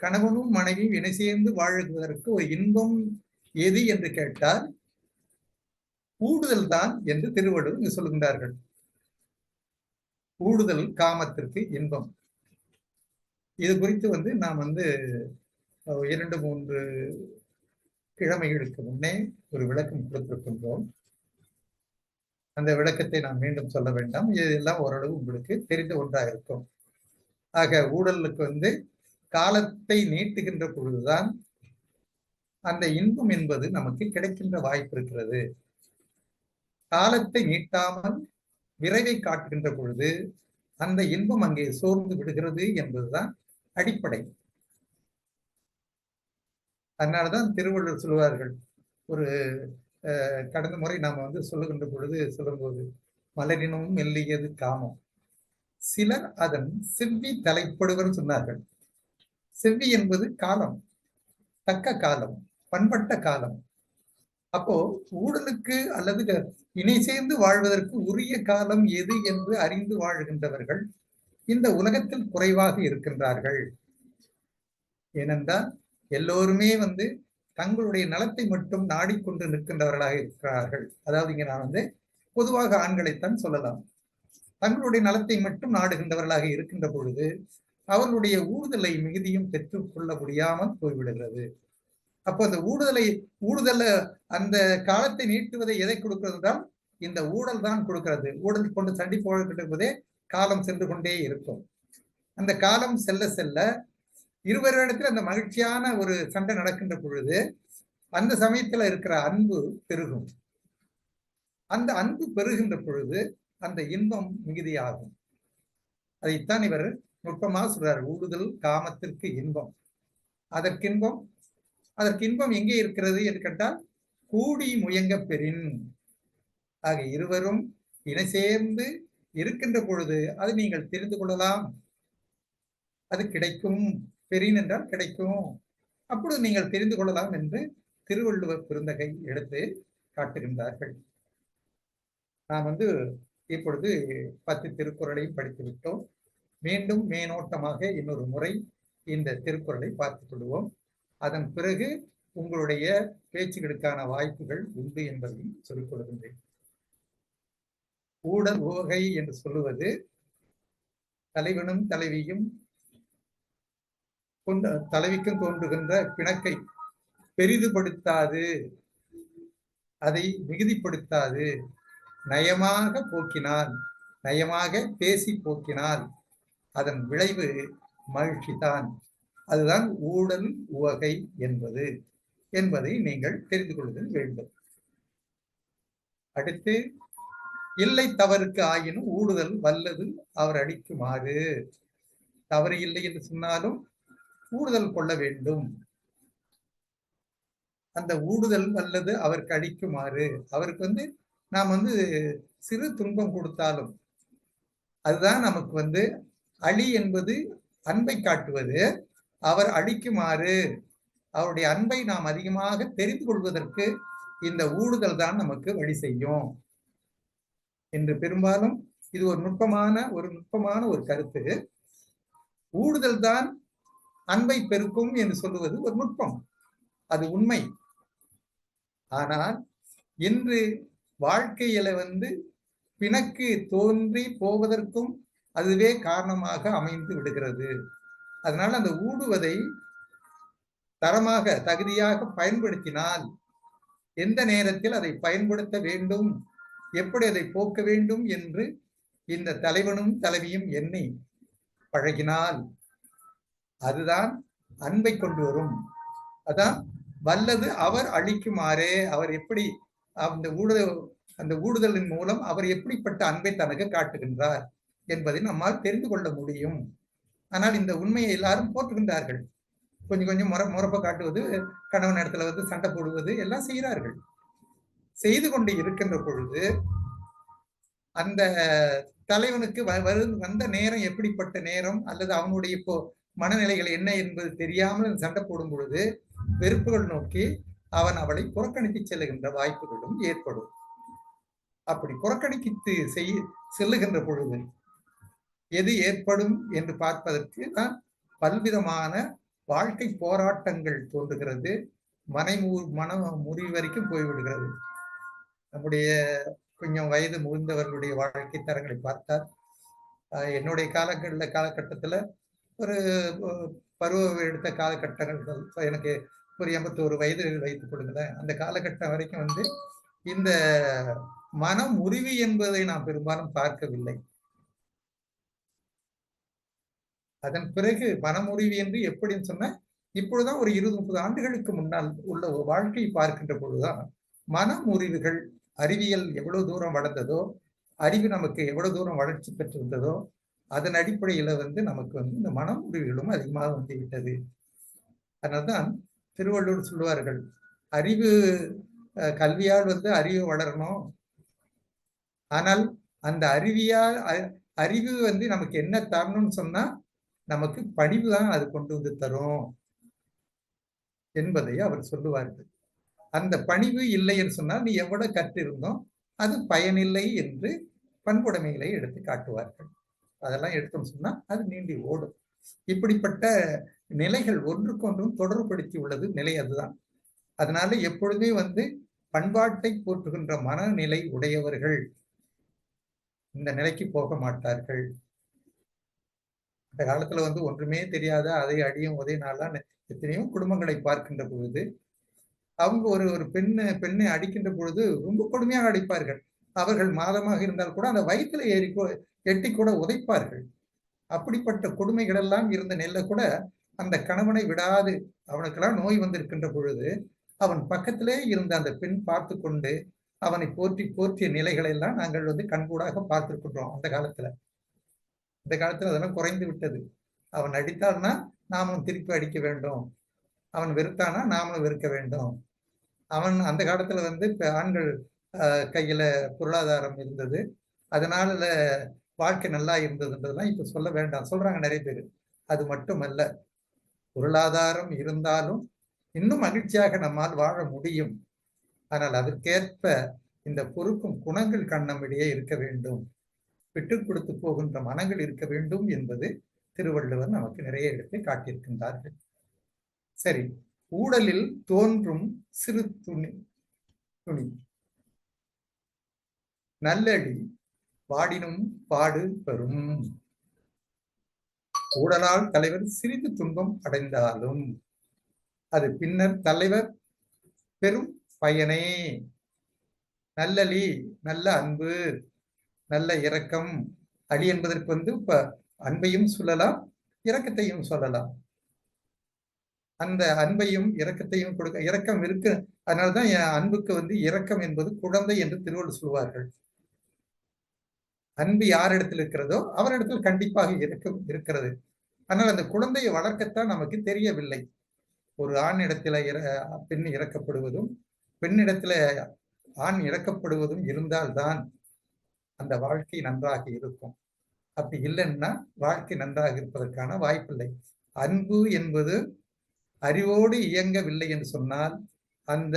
Speaker 3: கணவனும் மனைவியும் இணை சேர்ந்து வாழுவதற்கு ஒரு இன்பம் எது என்று கேட்டால் ஊடுதல் தான் என்று திருவள்ளுவர் இங்கு சொல்கின்றார்கள். ஊடுதல் காமத்திற்கு இன்பம். இது குறித்து நாம் 2-3 கிழமைகளுக்கு முன்னே ஒரு விளக்கம் கொடுத்திருக்கின்றோம். அந்த விளக்கத்தை நான் மீண்டும் சொல்ல வேண்டாம். இதெல்லாம் ஓரளவு உங்களுக்கு தெரிந்த ஒன்றாக இருக்கும். ஆக ஊடலுக்கு காலத்தை நீட்டுகின்ற பொழுதுதான் அந்த இன்பம் என்பது நமக்கு கிடைக்கின்ற வாய்ப்பு இருக்கிறது. காலத்தை நீட்டாமல் விரைவை காட்டுகின்ற பொழுது அந்த இன்பம் அங்கே சோர்ந்து விடுகிறது என்பதுதான் அடிப்படை. அதனாலதான் திருவள்ளுவர் சொல்லுவார்கள், ஒரு கடந்த முறை நாம சொல்லுகின்ற பொழுது சொல்லும்போது, மலரினும் மெல்லியது காமம், சிலர் அதன் செவ்வி தலைப்படுவர் சொன்னார்கள். செவ்வி என்பது காலம், தக்க காலம், பண்பட்ட காலம். அப்போ ஊடலுக்கு அல்லது இணை சேர்ந்து வாழ்வதற்கு உரிய காலம் எது என்று அறிந்து வாழ்கின்றவர்கள் இந்த உலகத்தில் குறைவாக இருக்கின்றார்கள். ஏனென்றால் எல்லோருமே தங்களுடைய நலத்தை மட்டும் நாடிக்கொண்டு நிற்கின்றவர்களாக இருக்கிறார்கள். அதாவது இங்க நான் பொதுவாக ஆண்களைத்தான் சொல்லலாம். தங்களுடைய நலத்தை மட்டும் நாடுகின்றவர்களாக இருக்கின்ற பொழுது அவர்களுடைய ஊடுதலை மிகுதியும் பெற்றுக்கொள்ள முடியாமல் போய்விடுகிறது. அப்போ அந்த ஊடுதல அந்த காலத்தை நீட்டுவதை எதை கொடுக்கிறது என்றால் இந்த ஊடல் தான் கொடுக்கிறது. ஊடல் கொண்டு சண்டி போடுவதே காலம் சென்று கொண்டே இருக்கும். அந்த காலம் செல்ல செல்ல இருவரிடத்தில் அந்த மகிழ்ச்சியான ஒரு சண்டை நடக்கின்ற பொழுது அந்த சமயத்துல இருக்கிற அன்பு பெருகும். அந்த அன்பு பெருகின்ற பொழுது அந்த இன்பம் மிகுதியாகும். அதைத்தான் இவர் நுட்பமாக சொல்றார். ஊடுதல் காமத்திற்கு இன்பம், அதற்கு இன்பம் எங்கே இருக்கிறது என்று கேட்டால் கூடி முயங்க பெறின். ஆக இருவரும் இணை சேர்ந்து இருக்கின்ற பொழுது அது நீங்கள் தெரிந்து கொள்ளலாம், அது கிடைக்கும். பெறின் என்றால் கிடைக்கும், அப்பொழுது நீங்கள் தெரிந்து கொள்ளலாம் என்று திருவள்ளுவர் பெருந்தகை எடுத்து காட்டுகின்றார்கள். நாம் இப்பொழுது 10 திருக்குறளையும் படித்து விட்டோம். மீண்டும் மேனோட்டமாக இன்னொரு முறை இந்த திருக்குறளை பார்த்துக் கொள்வோம். அதன் பிறகு உங்களுடைய பேச்சுகளுக்கான வாய்ப்புகள் உண்டு என்பதையும் சொல்லிக் கொள்கின்றேன். ஊடல் உவகை என்று சொல்லுவது தலைவனும் தலைவியும் தலைவிக்கும் தோன்றுகின்ற பிணக்கை பெரிதுபடுத்தாது, அதை மிகுதிப்படுத்தாது, நயமாக போக்கினால், நயமாக பேசி போக்கினால் அதன் விளைவு மகிழ்ச்சி தான். அதுதான் ஊடல் உவகை என்பதை நீங்கள் தெரிந்து கொள்ளுதல் வேண்டும். அடுத்து, இல்லை தவறுக்கு ஆயினும் ஊடுதல் வல்லது அவர் அடிக்குமாறு. தவறு இல்லை என்று சொன்னாலும் ஊடுதல் கொள்ள வேண்டும். அந்த ஊடுதல் வல்லது அவருக்கு அடிக்குமாறு, அவருக்கு நாம் சிறு துன்பம் கொடுத்தாலும் அதுதான் நமக்கு அழி என்பது அன்பை காட்டுவது. அவர் அழிக்குமாறு, அவருடைய அன்பை நாம் அதிகமாக தெரிந்து கொள்வதற்கு இந்த ஊடுதல் தான் நமக்கு வழி செய்யும் என்று பெரும்பாலும் இது ஒரு நுட்பமான ஒரு கருத்து. ஊடுதல் தான் அன்பை பெருக்கும் என்று சொல்லுவது ஒரு நுட்பம், அது உண்மை. ஆனால் இன்று வாழ்க்கையில பிணக்கு தோன்றி போவதற்கும் அதுவே காரணமாக அமைந்து விடுகிறது. அதனால அந்த ஊடுவதை தரமாக தகுதியாக பயன்படுத்தினால், எந்த நேரத்தில் அதை பயன்படுத்த வேண்டும், எப்படி அதை போக்க வேண்டும் என்று இந்த தலைவனும் தலைவியும் எண்ணி பழகினால் அதுதான் அன்பை கொண்டு வரும். அதான் வல்லது அவர் அழிக்குமாறே, அவர் எப்படி அந்த ஊடுதலின் மூலம் அவர் எப்படிப்பட்ட அன்பை தனக்கு காட்டுகின்றார் என்பதை நம்மால் தெரிந்து கொள்ள முடியும். ஆனால் இந்த உண்மையை எல்லாரும் போற்றுகின்றார்கள். கொஞ்சம் முறப்ப காட்டுவது, கணவன் இடத்துல சண்டை போடுவது எல்லாம் செய்கிறார்கள். செய்து கொண்டு இருக்கின்ற பொழுது அந்த தலைவனுக்கு வந்த நேரம் எப்படிப்பட்ட நேரம், அல்லது அவனுடைய இப்போ மனநிலைகள் என்ன என்பது தெரியாமல் சண்டை போடும் பொழுது வெறுப்புகள் நோக்கி அவன் அவளை புறக்கணித்து செல்லுகின்ற வாய்ப்புகளும் ஏற்படும். அப்படி புறக்கணித்து செல்லுகின்ற பொழுது எது ஏற்படும் என்று பார்ப்பதற்கு தான் பல்விதமான வாழ்க்கை போராட்டங்கள் தோன்றுகிறது. மன முறிவு வரைக்கும் போய்விடுகிறது. நம்முடைய கொஞ்சம் வயது முதிர்ந்தவர்களுடைய வாழ்க்கை தரங்களை பார்த்தால், என்னுடைய காலகட்டத்துல ஒரு பருவம் எடுத்த காலகட்டங்கள், எனக்கு ஒரு 81 வயது வைத்துக் கொள்ளுங்களேன். அந்த காலகட்டம் வரைக்கும் இந்த மன முறிவு என்பதை நாம் பெரும்பாலும் பார்க்கவில்லை. அதன் பிறகு மனமுறிவு என்று எப்படின்னு சொன்ன, இப்பொழுதுதான் ஒரு 20-30 ஆண்டுகளுக்கு முன்னால் உள்ள ஒரு வாழ்க்கையை பார்க்கின்ற பொழுதுதான் மனமுறிவுகள், அறிவியல் எவ்வளவு தூரம் வளர்ந்ததோ, அறிவு நமக்கு எவ்வளவு தூரம் வளர்ச்சி பெற்றிருந்ததோ, அதன் அடிப்படையில நமக்கு இந்த மனமுறிவுகளும் அதிகமாக வந்துவிட்டது. அதனால்தான் திருவள்ளுவர் சொல்லுவார்கள், அறிவு கல்வியால் அறிவு வளரணும், ஆனால் அந்த அறிவு நமக்கு என்ன தரணும்னு சொன்னா நமக்கு பணிவு தான் அது கொண்டு தரும் என்பதை அவர் சொல்லுவார்கள். அந்த பணிவு இல்லை என்று சொன்னால் நீ எவ்வளவு கற்றிருந்தோம் அது பயனில்லை என்று பண்புடைமைகளை எடுத்து காட்டுவார்கள். அதெல்லாம் எடுத்தோம்னு சொன்னா அது நீண்டி ஓடும். இப்படிப்பட்ட நிலைகள் ஒன்றுக்கொன்றும் தொடர்புபடுத்தி உள்ளது நிலை அதுதான். அதனால எப்பொழுதுமே பண்பாட்டை போற்றுகின்ற மனநிலை உடையவர்கள் இந்த நிலைக்கு போக மாட்டார்கள். அந்த காலத்துல ஒன்றுமே தெரியாத அதை அடியும் உதவினாலாம் எத்தனையோ குடும்பங்களை பார்க்கின்ற பொழுது அவங்க ஒரு பெண்ணை அடிக்கின்ற பொழுது ரொம்ப கொடுமையாக அடிப்பார்கள். அவர்கள் மாதமாக இருந்தால் கூட அந்த வயிற்றுல எட்டி கூட உதைப்பார்கள். அப்படிப்பட்ட கொடுமைகள் எல்லாம் இருந்த நிலையில கூட அந்த கணவனை விடாது, அவனுக்கெல்லாம் நோய் வந்திருக்கின்ற பொழுது அவன் பக்கத்திலே இருந்த அந்த பெண் பார்த்து கொண்டு அவனை போற்றிய நிலைகளை எல்லாம் நாங்கள் கண்கூடாக பார்த்திருக்கின்றோம். அந்த காலத்துல அதெல்லாம் குறைந்து விட்டது. அவன் அடித்தான்னா நாமளும் திருப்பி அடிக்க வேண்டும், அவன் வெறுத்தானா நாமளும் வெறுக்க வேண்டும். அவன் அந்த காலத்துல ஆண்கள் கையில பொருளாதாரம் இருந்தது, அதனால வாழ்க்கை நல்லா இருந்ததுன்றதுலாம் இப்ப சொல்ல வேண்டாம், சொல்றாங்க நிறைய பேர். அது மட்டுமல்ல, பொருளாதாரம் இருந்தாலும் இன்னும் மகிழ்ச்சியாக நம்மால் வாழ முடியும். ஆனால் அதற்கேற்ப இந்த பொறுப்பும் குணங்கள் நம்மிடையே இருக்க வேண்டும், விட்டுக் கொடுத்து போகின்ற மனங்கள் இருக்க வேண்டும் என்பது திருவள்ளுவர் நமக்கு நிறைய இடத்தை காட்டியிருக்கின்றார்கள். சரி, ஊடலில் தோன்றும் சிறு துணி துணி நல்லடி பாடினும் பாடு பெறும். ஊடலால் தலைவர் சிறிது துன்பம் அடைந்தாலும் அது பின்னர் தலைவர் பெரும் பயனே. நல்லலி, நல்ல அன்பு, நல்ல இரக்கம். அலி என்பதற்கு இப்ப அன்பையும் சொல்லலாம், இரக்கத்தையும் சொல்லலாம். அந்த அன்பையும் இரக்கத்தையும் கொடுக்க இரக்கம் இருக்கு. அதனாலதான் என் அன்புக்கு இரக்கம் என்பது குழந்தை என்று திருவள்ளுவர் சொல்வார்கள். அன்பு யாரிடத்தில் இருக்கிறதோ அவரிடத்தில் கண்டிப்பாக இரக்கம் இருக்கிறது. ஆனால் அந்த குழந்தையை வளர்க்கத்தான் நமக்கு தெரியவில்லை. ஒரு ஆண் இடத்துல பெண் இறக்கப்படுவதும் பெண்ணிடத்துல ஆண் இறக்கப்படுவதும் இருந்தால்தான் அந்த வாழ்க்கை நன்றாக இருக்கும். அப்படி இல்லைன்னா வாழ்க்கை நன்றாக இருப்பதற்கான வாய்ப்பில்லை. அன்பு என்பது அறிவோடு இயங்கவில்லை என்று சொன்னால் அந்த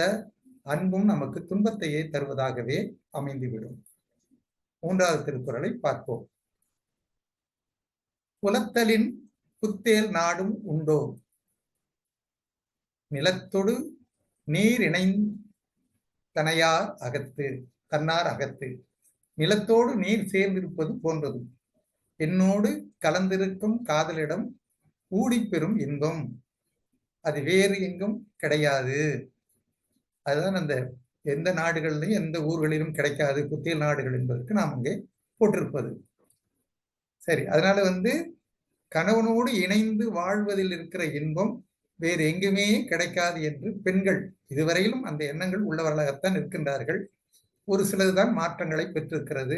Speaker 3: அன்பும் நமக்கு துன்பத்தையே தருவதாகவே அமைந்துவிடும். 3வது திருக்குறளை பார்ப்போம். புலத்தலின் புத்தேல் நாடும் உண்டோ, நிலத்தொடு நீர் இணைந்தனையார் அகத்து தன்னார் அகத்து. நிலத்தோடு நீர் சேர்ந்திருப்பது போன்றது. என்னோடு கலந்திருக்கும் காதலிடம் ஊடிப்பெறும் இன்பம் அது வேறு எங்கும் கிடையாது. அதுதான் அந்த எந்த நாடுகளிலும் எந்த ஊர்களிலும் கிடைக்காது புத்தியல் நாடுகள் என்பதற்கு நாம் அங்கே போட்டிருப்பது. சரி, அதனால கணவனோடு இணைந்து வாழ்வதில் இருக்கிற இன்பம் வேறு எங்குமே கிடைக்காது என்று பெண்கள் இதுவரையிலும் அந்த எண்ணங்கள் உள்ளவர்களாகத்தான் இருக்கின்றார்கள். ஒரு சிலதுதான் மாற்றங்களை பெற்றிருக்கிறது.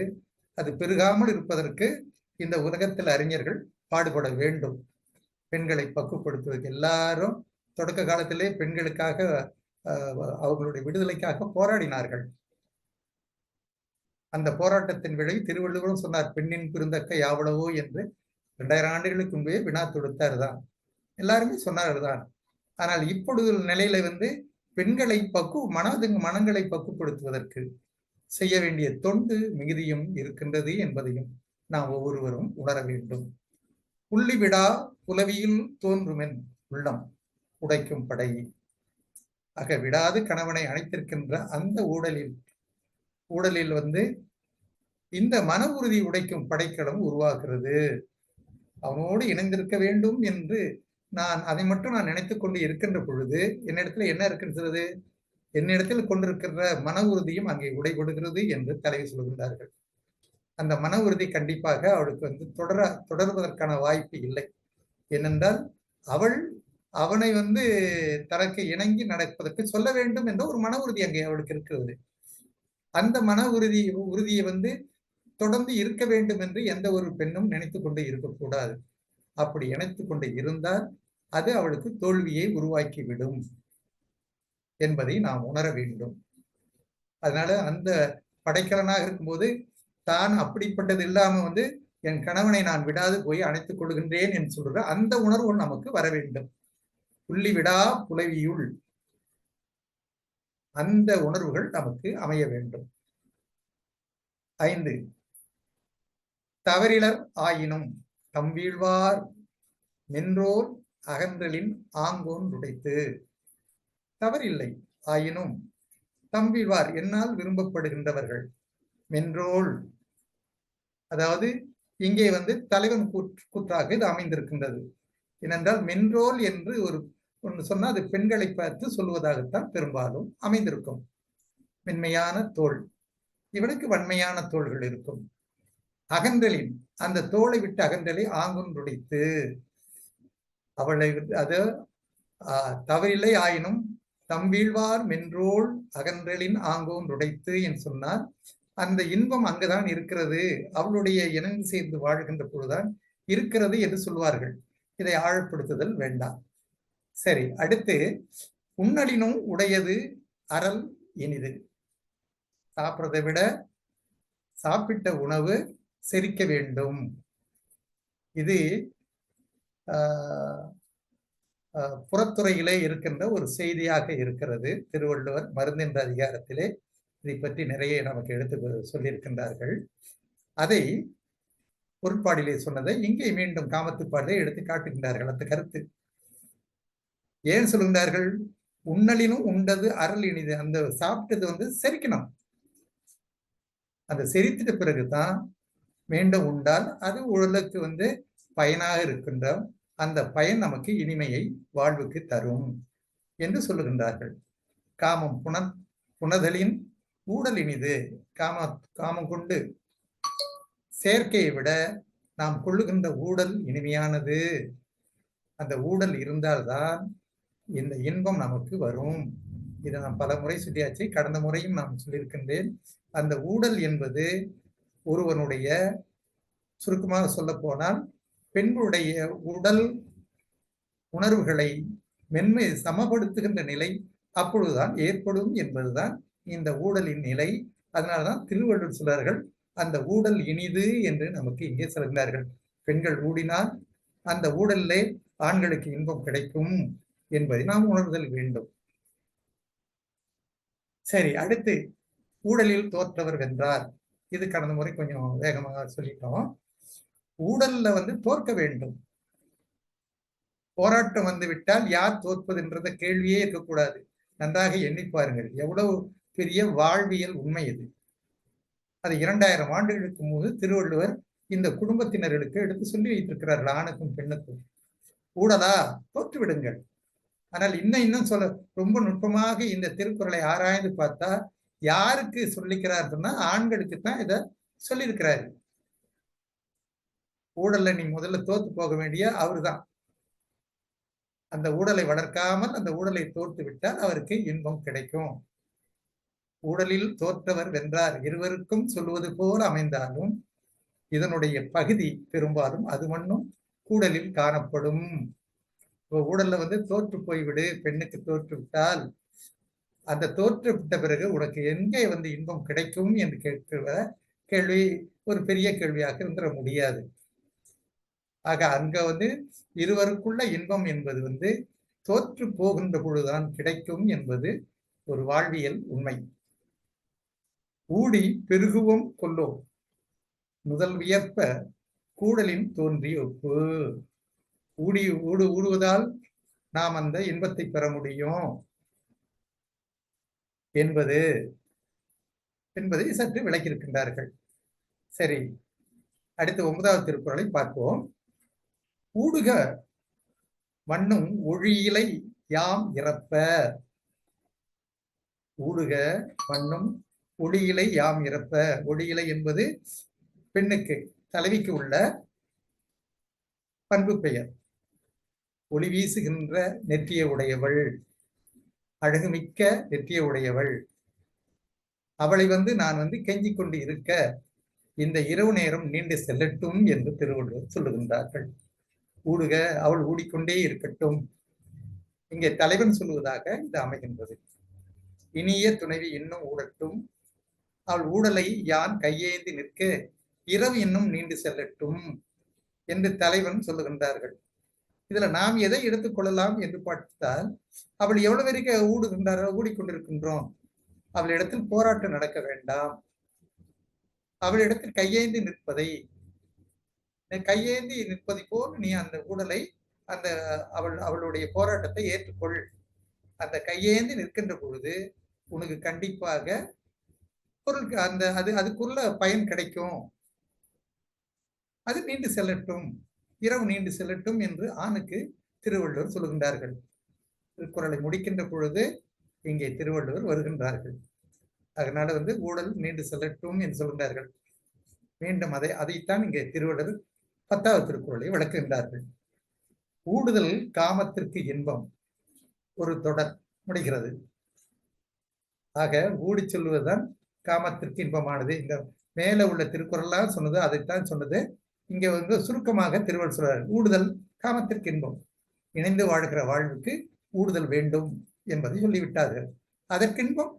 Speaker 3: அது பெருகாமல் இருப்பதற்கு இந்த உலகத்தில் அறிஞர்கள் பாடுபட வேண்டும். பெண்களை பக்குவப்படுத்துவதற்கு எல்லாரும் தொடக்க காலத்திலே பெண்களுக்காக அவர்களுடைய விடுதலைக்காக போராடினார்கள். அந்த போராட்டத்தின் விளைவு திருவள்ளுவரும் சொன்னார், பெண்ணின் பெருந்தக்க யாவளவோ என்று 2000 ஆண்டுகளுக்கு முன்பே வினா தொடுத்தார் தான். எல்லாருமே சொன்னார்கள் தான். ஆனால் இப்பொழுது நிலையில பெண்களை மனங்களை பக்குவப்படுத்துவதற்கு செய்ய வேண்டிய தொண்டு மிகுதியும் இருக்கின்றது என்பதையும் நாம் ஒவ்வொருவரும் உணர வேண்டும். புள்ளி விடா புலவியில் தோன்றுமென் உள்ளம் உடைக்கும் படை. ஆக விடாது கணவனை அணைத்திருக்கின்ற அந்த ஊடலில் இந்த மன உறுதி உடைக்கும் படைக்களம் உருவாக்குறது. அவனோடு இணைந்திருக்க வேண்டும் என்று அதை மட்டும் நான் நினைத்துக் கொண்டு இருக்கின்ற பொழுது என்னிடத்துல என்ன இருக்கின்றது, என்னிடத்தில் கொண்டிருக்கிற மன உறுதியும் அங்கே உடைபடுகிறது என்று தலைவி சொல்கின்றார்கள். அந்த மன உறுதி கண்டிப்பாக அவளுக்கு தொடர்வதற்கான வாய்ப்பு இல்லை. ஏனென்றால் அவள் அவனை தனக்கு இணங்கி நடப்பதற்கு சொல்ல வேண்டும் என்ற ஒரு மன உறுதி அங்கே அவளுக்கு இருக்கிறது. அந்த மன உறுதியை தொடர்ந்து இருக்க வேண்டும் என்று எந்த ஒரு பெண்ணும் நினைத்து கொண்டு இருக்கக்கூடாது. அப்படி நினைத்து கொண்டு இருந்தால் அது அவளுக்கு தோல்வியை உருவாக்கிவிடும் என்பதை நாம் உணர வேண்டும். அதனால அந்த படைக்கலனாக இருக்கும்போது தான் அப்படிப்பட்டது இல்லாம என் கணவனை நான் விடாது போய் அணைத்துக் கொள்கின்றேன் என்று சொல்ற அந்த உணர்வு நமக்கு வர வேண்டும். புள்ளி விடா புலவியுள் அந்த உணர்வுகள் நமக்கு அமைய வேண்டும். 5 தவறிலர் ஆயினும் தம்பீழ்வார் மென்றோர் அகன்றலின் ஆங்கோன் உடைத்து. தவறில்லை ஆயினும் தம்பீழ்வார் என்னால் விரும்பப்படுகின்றவர்கள் மென்றோல், அதாவது இங்கே தலைவன் கூற்றாக இது அமைந்திருக்கின்றது. ஏனென்றால் மென்றோல் என்று ஒன்று சொன்னா அது பெண்களை பார்த்து சொல்வதாகத்தான் பெரும்பாலும் அமைந்திருக்கும். மென்மையான தோல், இவனுக்கு வன்மையான தோள்கள் இருக்கும். அகன்றலின் அந்த தோலை விட்டு அகன்றலை ஆங்குன்றுடைத்து, அவளை அது தவறில்லை ஆயினும் தம்பீழ்வார் மென்றோள் அகன்றலின் ஆங்கோன் உடைத்து என்று சொன்னால் அந்த இன்பம் அங்குதான் இருக்கிறது, அவளுடைய இணைந்து சேர்ந்து வாழ்கின்ற பொழுதுதான் இருக்கிறது என்று சொல்வார்கள். இதை ஆழப்படுத்துதல் வேண்டாம். சரி, அடுத்து உண்ணலினும் உடையது அறல் இனிது. சாப்பிட்றதை விட சாப்பிட்ட உணவு செரிக்க வேண்டும். இது புறத்துறையிலே இருக்கின்ற ஒரு செய்தியாக இருக்கிறது. திருவள்ளுவர் மருந்தென்ற அதிகாரத்திலே இதை பற்றி நிறைய நமக்கு எடுத்து சொல்லியிருக்கின்றார்கள். அதை பொருட்பாடிலே சொன்னதை இங்கே மீண்டும் காமத்துப்பாடிலே எடுத்து காட்டுகின்றார்கள். அந்த கருத்து ஏன் சொல்லுகிறார்கள்? உண்ணலினும் உண்டது அருள் இனிது. அந்த சாப்பிட்டது செரிக்கணும். அந்த செரித்திட்ட பிறகுதான் மீண்டும் உண்டால் அது உடலுக்கு பயனாக இருக்கின்ற அந்த பயன் நமக்கு இனிமையை வாழ்வுக்கு தரும் என்று சொல்லுகின்றார்கள். காமம் புணதலின் ஊடல் இனிது. காமம் கொண்டு செயற்கையை விட நாம் கொள்ளுகின்ற ஊடல் இனிமையானது. அந்த ஊடல் இருந்தால்தான் இந்த இன்பம் நமக்கு வரும். இதை நான் பல முறை சொல்லியாச்சு, கடந்த முறையும் நான் சொல்லியிருக்கின்றேன். அந்த ஊடல் என்பது ஒருவனுடைய, சுருக்கமாக சொல்ல போனால், பெண்களுடைய உடல் உணர்வுகளை மென்மை சமப்படுத்துகின்ற நிலை அப்பொழுதுதான் ஏற்படும் என்பதுதான் இந்த ஊடலின் நிலை. அதனால்தான் திருவள்ளுவர் சொல்றார்கள், அந்த ஊடல் இனிது என்று நமக்கு இங்கே சொல்கிறார்கள். பெண்கள் ஊடினால் அந்த ஊடலிலே ஆண்களுக்கு இன்பம் கிடைக்கும் என்பதை நாம் உணர்தல் வேண்டும். சரி, அடுத்து ஊடலில் தோற்றவர் வென்றார். இது கடந்த முறை கொஞ்சம் வேகமாக சொல்லிட்டோம். ஊடல்ல தோற்க வேண்டும். போராட்டம் விட்டால் யார் தோற்பது என்ற கேள்வியே இருக்கக்கூடாது. நன்றாக எண்ணி பாருங்கள், எவ்வளவு பெரிய வாழ்வியல் உண்மை இது. அது 2000 ஆண்டுகளுக்கு முன்பு திருவள்ளுவர் இந்த குடும்பத்தினர்களுக்கு எடுத்து சொல்லி வைத்திருக்கிறார்கள், ஆணுக்கும் பெண்ணுக்கும். ஊடலா, தோற்று விடுங்கள். ஆனால் இன்னும் சொல்ல ரொம்ப நுட்பமாக இந்த திருக்குறளை ஆராய்ந்து பார்த்தா யாருக்கு சொல்லிக்கிறாருன்னா ஆண்களுக்கு தான் இதை சொல்லியிருக்கிறாரு. ஊடல்ல நீ முதல்ல தோத்து போக வேண்டிய அவருதான். அந்த ஊடலை வளர்க்காமல் அந்த ஊடலை தோற்று விட்டால் அவருக்கு இன்பம் கிடைக்கும். ஊடலில் தோற்றவர் வென்றார் இருவருக்கும் சொல்வது போல அமைந்தாலும் இதனுடைய பகுதி பெரும்பாலும் அது மண்ணும் கூடலில் காணப்படும். ஊடல்ல தோற்று போய்விடு, பெண்ணுக்கு தோற்று விட்டால் அந்த தோற்று விட்ட பிறகு உனக்கு எங்கே இன்பம் கிடைக்கும் என்று கேட்கிற கேள்வி ஒரு பெரிய கேள்வியாக இருந்துட முடியாது. ஆக அங்க இருவருக்குள்ள இன்பம் என்பது தோற்று போகின்ற பொழுதுதான் கிடைக்கும் என்பது ஒரு வாழ்வியல் உண்மை. ஊடி பெருகுவோம் கொல்லோம் முதல் வியற்ப கூடலின் தோன்றி ஒப்பு. ஊடுவதால் நாம் அந்த இன்பத்தை பெற முடியும் என்பதை சற்று விளக்கியிருக்கின்றார்கள். சரி, அடுத்து 9வது திருக்குறளை பார்ப்போம். ஊடுக மண்ணும் ஒழியிலை யாம் இறப்ப. ஊடுக மண்ணும் ஒளியிலை யாம் இறப்ப. ஒளியிலை என்பது பெண்ணுக்கு, தலைவிக்கு உள்ள பண்பு பெயர். ஒளி வீசுகின்ற நெற்றிய உடையவள், அழகுமிக்க நெற்றிய உடையவள். அவளை நான் கெஞ்சி கொண்டு இருக்க இந்த இரவு நேரம் நீண்டு செல்லட்டும் என்று திருவள்ளுவர் சொல்லுகின்றார்கள். ஊடுக, அவள் ஊடிக்கொண்டே இருக்கட்டும். இங்கே தலைவன் சொல்லுவதாக இது அமைகின்றது. இனிய துணைவி இன்னும் ஊடட்டும், அவள் ஊடலை யான் கையேந்தி நிற்க இரவு இன்னும் நீண்டு செல்லட்டும் என்று தலைவன் சொல்லுகின்றார்கள். இதுல நாம் எதை எடுத்துக்கொள்ளலாம் என்று பார்த்தால், அவள் எவ்வளவு வரைக்கும் ஊடிக்கொண்டிருக்கின்றோம். அவளிடத்தில் போராட்டம் நடக்க வேண்டாம். அவளிடத்தில் கையேந்தி நிற்பதை போல் நீ அந்த ஊடலை, அந்த அவளுடைய போராட்டத்தை ஏற்றுக்கொள். அந்த கையேந்தி நிற்கின்ற பொழுது உனக்கு கண்டிப்பாக பொருளுக்கு அதுக்குள்ள பயன் கிடைக்கும். அது நீண்டு செல்லட்டும், இரவு நீண்டு செல்லட்டும் என்று ஆணுக்கு திருவள்ளுவர் சொல்லுகின்றார்கள். திருக்குறளை முடிக்கின்ற பொழுது இங்கே திருவள்ளுவர் வருகின்றார்கள். அதனால ஊடல் நீண்டு செல்லட்டும் என்று சொல்கின்றார்கள். மீண்டும் அதைத்தான் இங்கே திருவள்ளுவர் 10வது திருக்குறளை விளக்குகின்றார்கள். ஊடுதல் காமத்திற்கு இன்பம் ஒரு தொடர் முடிகிறது. ஆக ஊடி சொல்வதுதான் காமத்திற்கு இன்பமானது. இந்த மேல உள்ள திருக்குறள்லாம் சொன்னது அதைத்தான் சொன்னது. இங்க சுருக்கமாக திருவள்ளுவர் சொல்றார், ஊடுதல் காமத்திற்கு இன்பம். இணைந்து வாழ்கிற வாழ்வுக்கு ஊடுதல் வேண்டும் என்பதை சொல்லிவிட்டார்கள். அதற்கு இன்பம்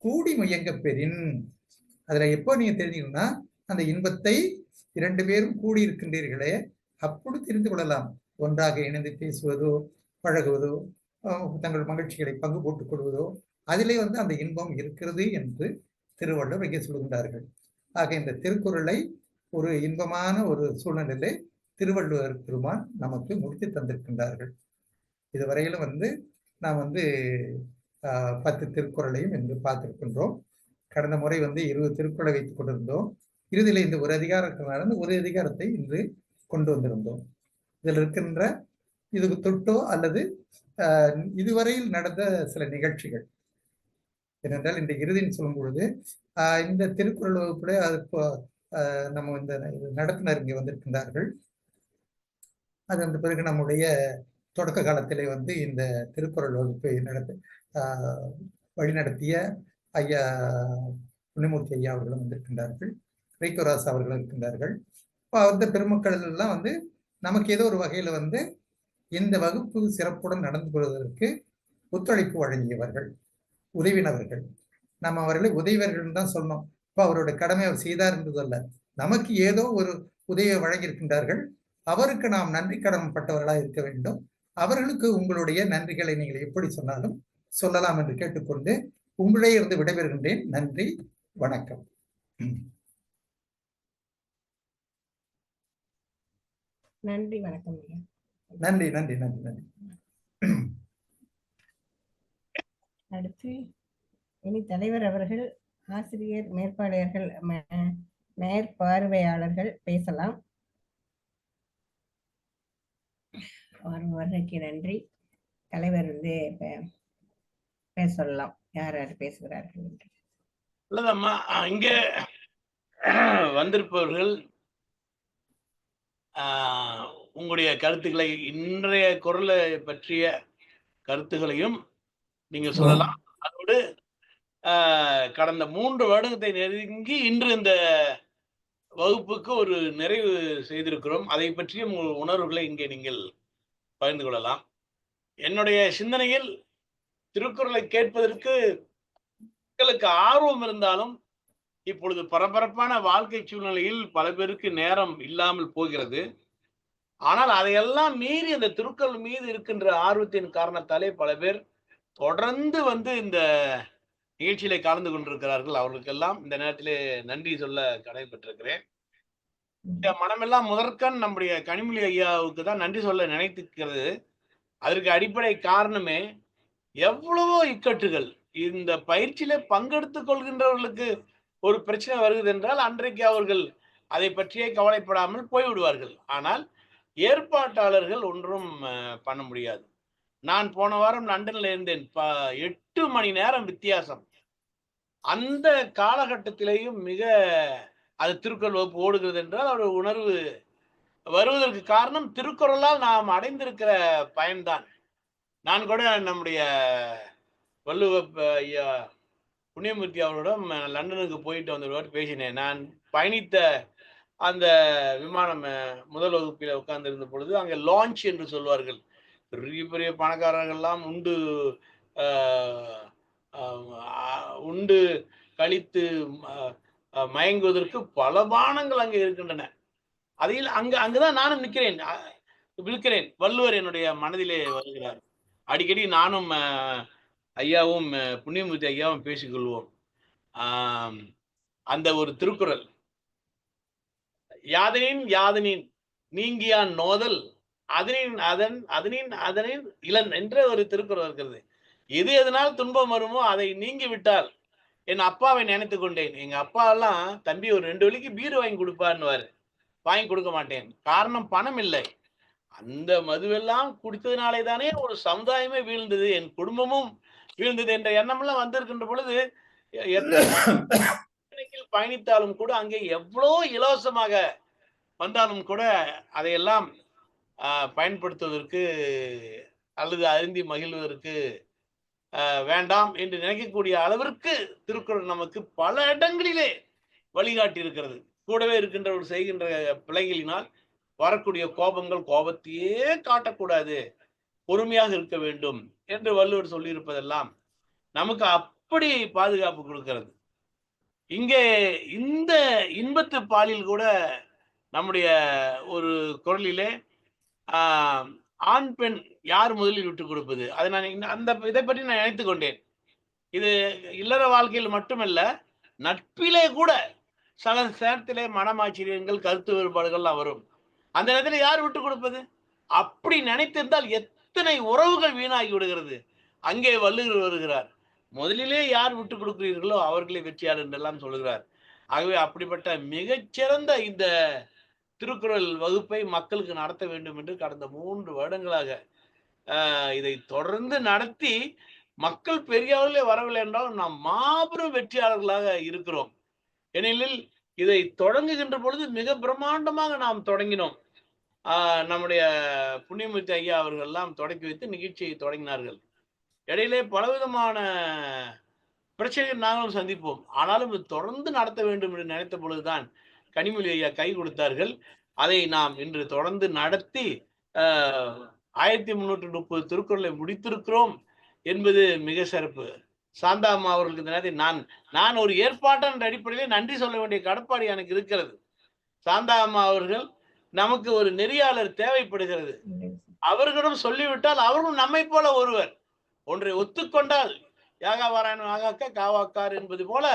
Speaker 3: கூடி முயங்க பெறின். அதுல எப்போ நீங்க தெரிஞ்சுக்கணும்னா, அந்த இன்பத்தை 2 பேரும் கூடி இருக்கின்றீர்களே அப்பொழுது தெரிந்து கொள்ளலாம். ஒன்றாக இணைந்து பேசுவதோ, பழகுவதோ, தங்கள் மகிழ்ச்சிகளை பங்கு போட்டுக் கொள்வதோ, அதிலே அந்த இன்பம் இருக்கிறது என்று திருவள்ளுவர் இங்கே சொல்கின்றார்கள். ஆக இந்த திருக்குறளை ஒரு இன்பமான ஒரு சூழ்நிலையிலே திருவள்ளுவர் பெருமான் நமக்கு முடித்து தந்திருக்கின்றார்கள். இதுவரையிலும் நாம் 10 திருக்குறளையும் இன்று பார்த்திருக்கின்றோம். கடந்த முறை 20 திருக்குறளை வைத்துக் கொண்டிருந்தோம். இறுதியில் இந்த ஒரு அதிகாரத்தில் நடந்து ஒரு அதிகாரத்தை இன்று கொண்டு வந்திருந்தோம். இதில் இருக்கின்ற இதுக்கு தொட்டோ அல்லது இதுவரையில் நடந்த சில நிகழ்ச்சிகள் ஏனென்றால் இந்த இறுதின்னு சொல்லும் பொழுது இந்த திருக்குறள் வகுப்புல நம்ம இந்த நடத்துனர் இங்கே வந்திருக்கின்றார்கள். அது அந்த பிறகு நம்முடைய தொடக்க காலத்திலே இந்த திருக்குறள் வகுப்பை வழிநடத்திய ஐயா புண்ணியமூர்த்தி ஐயா அவர்களும் வந்திருக்கின்றார்கள். ரீகோராஸ் அவர்கள் இருக்கின்றார்கள். அந்த பெருமக்கள் எல்லாம் நமக்கு ஏதோ ஒரு வகையில இந்த வகுப்பு சிறப்புடன் நடந்து கொள்வதற்கு ஒத்துழைப்பு வழங்கியவர்கள், உதவினவர்கள். நம்ம அவர்களை உதவியவர்கள் தான் சொன்னோம். இப்போ அவரோட கடமை அவர் செய்தார் என்பதல்ல, நமக்கு ஏதோ ஒரு உதவியை வழங்கியிருக்கின்றார்கள். அவருக்கு நாம் நன்றி கடன் பட்டவர்களாக இருக்க வேண்டும். அவர்களுக்கு உங்களுடைய நன்றிகளை நீங்கள் எப்படி சொன்னாலும் சொல்லலாம் என்று கேட்டுக்கொண்டு உங்களிடையே இருந்து விடைபெறுகின்றேன். நன்றி, வணக்கம்.
Speaker 1: நன்றி, வணக்கம்.
Speaker 3: நன்றி நன்றி நன்றி நன்றி.
Speaker 1: அடுத்து இனி தலைவர் அவர்கள், ஆசிரியர், மேற்பார்வையாளர்கள் பேசலாம். வருகைக்கு நன்றி. தலைவர் பேச சொல்லலாம், யார் யார் பேசுகிறார்கள்.
Speaker 2: இல்லதம்மா, இங்க வந்திருப்பவர்கள் உங்களுடைய கருத்துக்களை, இன்றைய குரலை பற்றிய கருத்துக்களையும் நீங்க சொல்லலாம். அதோடு கடந்த 3 வருடத்தை நெருங்கி இன்று இந்த வகுப்புக்கு ஒரு நிறைவு செய்திருக்கிறோம். அதை பற்றிய உங்கள் உணர்வுகளை இங்கே நீங்கள் பகிர்ந்து கொள்ளலாம். என்னுடைய சிந்தனையில் திருக்குறளை கேட்பதற்கு மக்களுக்கு ஆர்வம் இருந்தாலும் இப்பொழுது பரபரப்பான வாழ்க்கை சூழ்நிலையில் பல பேருக்கு நேரம் இல்லாமல் போகிறது. ஆனால் அதையெல்லாம் மீறி அந்த திருக்குறள் மீது இருக்கின்ற ஆர்வத்தின் காரணத்தாலே பல பேர் தொடர்ந்து இந்த நிகழ்ச்சியில கலந்து கொண்டிருக்கிறார்கள். அவர்களுக்கெல்லாம் இந்த நேரத்திலே நன்றி சொல்ல கடமைப்பட்டிருக்கிறேன். மனமெல்லாம் முதற்கண் நம்முடைய கனிமொழி ஐயாவுக்கு தான் நன்றி சொல்ல நினைத்திருக்கிறது. அதற்கு அடிப்படை காரணமே, எவ்வளவோ இக்கட்டுகள் இந்த பயிற்சியில பங்கெடுத்துக் கொள்கின்றவர்களுக்கு ஒரு பிரச்சனை வருகிறது என்றால் அன்றைக்கு அவர்கள் அதை பற்றியே கவலைப்படாமல் போய்விடுவார்கள். ஆனால் ஏற்பாட்டாளர்கள் ஒன்றும் பண்ண முடியாது. நான் போன வாரம் லண்டன்ல இருந்தேன். 8 மணி நேரம் வித்தியாசம். அந்த காலகட்டத்திலேயும் அது திருக்குறள் வகுப்பு ஓடுகிறது என்றால் அவருடைய உணர்வு வருவதற்கு காரணம் திருக்குறளால் நாம் அடைந்திருக்கிற பயன்தான். நான் கூட நம்முடைய வள்ளுவ ஐயா புண்ணியமூர்த்தி அவரிடம் லண்டனுக்கு போயிட்டு வந்தவர் பேசினேன். நான் பயணித்த அந்த விமானம் முதல் வகுப்பில் உட்கார்ந்து இருந்த பொழுது அங்கே லான்ச் என்று சொல்வார்கள். பெரிய பெரிய பணக்காரர்கள்லாம் உண்டு கழித்து மயங்குவதற்கு பல பானங்கள் அங்கே இருக்கின்றன. அதில் அங்குதான் நானும் விழுக்கிறேன். வள்ளுவர் என்னுடைய மனதிலே வருகிறார். அடிக்கடி நானும் ஐயாவும் புண்ணியமூர்த்தி ஐயாவும் பேசிக்கொள்வோம். அந்த ஒரு திருக்குறள், யாதனின் நீங்கியான் நோதல் அதனின் இளன் என்ற ஒரு திருக்குறள் இருக்கிறது. எதனால் துன்பம் வருமோ அதை நீங்கி விட்டால், என் அப்பாவை நினைத்து கொண்டேன். எங்க அப்பா எல்லாம், தம்பி ஒரு 2 வழிக்கு பீர் வாங்கி கொடுப்பாருன்னு, வாங்கி கொடுக்க மாட்டேன். காரணம் பணம் இல்லை. அந்த மதுவெல்லாம் குடித்ததுனாலே தானே ஒரு சமுதாயமே வீழ்ந்தது, என் குடும்பமும் வீழ்ந்தது என்ற எண்ணமெல்லாம் வந்திருக்கின்ற பொழுது, பயணித்தாலும் கூட அங்கே எவ்வளோ இலவசமாக வந்தாலும் கூட அதையெல்லாம் பயன்படுத்துவதற்கு அல்லது அருந்தி மகிழ்வதற்கு வேண்டாம் என்று நினைக்கக்கூடிய அளவிற்கு திருக்குறள் நமக்கு பல இடங்களிலே வழிகாட்டி இருக்கிறது. கூடவே இருக்கின்றவர் செய்கின்ற பிழைகளினால் வரக்கூடிய கோபத்தையே காட்டக்கூடாது, பொறுமையாக இருக்க வேண்டும் என்று வள்ளுவர் சொல்லியிருப்பதெல்லாம் நமக்கு அப்படி பாதுகாப்பு கொடுக்கிறது. இங்கே இந்த இன்பத்து பாலில் கூட நம்முடைய ஒரு குரலிலே ஆண் பெண் யார் முதலில் விட்டுக் கொடுப்பது, அதை நான் இதை பற்றி நான் நினைத்து கொண்டேன். இது இல்லற வாழ்க்கையில் மட்டுமல்ல, நட்பிலே கூட சில நேரத்திலே மனமாச்சரியங்கள், கருத்து வேறுபாடுகள்லாம் வரும். அந்த நேரத்தில் யார் விட்டுக் கொடுப்பது? அப்படி நினைத்திருந்தால் எத்தனை உறவுகள் வீணாகி விடுகிறது. அங்கே வள்ளுவர் வருகிறார். முதலிலே யார் விட்டுக் கொடுக்கிறீர்களோ அவர்களே வெற்றியாளர் என்றெல்லாம் சொல்லுகிறார். ஆகவே அப்படிப்பட்ட மிகச்சிறந்த இந்த திருக்குறள் வகுப்பை மக்களுக்கு நடத்த வேண்டும் என்று கடந்த 3 வருடங்களாக இதை தொடர்ந்து நடத்தி மக்கள் பெரிய அளவிலே வரவில்லை என்றால் நாம் மாபெரும் வெற்றியாளர்களாக இருக்கிறோம். ஏனெனில் இதை தொடங்குகின்ற பொழுது மிக பிரம்மாண்டமாக நாம் தொடங்கினோம். நம்முடைய புண்ணியமூர்த்தி ஐயா அவர்கள் எல்லாம் தொடக்கி வைத்து நிகழ்ச்சியை தொடங்கினார்கள். இடையிலே பலவிதமான பிரச்சனைகள் நாங்களும் சந்திப்போம். ஆனாலும் இது தொடர்ந்து நடத்த வேண்டும் என்று நினைத்த பொழுதுதான் கனிமொழி ஐயா கை கொடுத்தார்கள். அதை நாம் இன்று தொடர்ந்து நடத்தி 1330 திருக்குறளை முடித்திருக்கிறோம் என்பது மிக சிறப்பு. சாந்தா அம்மா அவர்களுக்கு இந்த நேரத்தில் நான் ஒரு ஏற்பாட்டாளர் அடிப்படையிலே நன்றி சொல்ல வேண்டிய கடப்பாடு எனக்கு இருக்கிறது. சாந்தா அம்மா அவர்கள் நமக்கு ஒரு நெறியாளர் தேவைப்படுகிறது. அவர்களிடம் சொல்லிவிட்டால் அவர்களும் நம்மை போல ஒருவர். ஒன்றை ஒத்துக்கொண்டால் யாகா வாராயணம் ஆகாக்க காவாக்கார் என்பது போல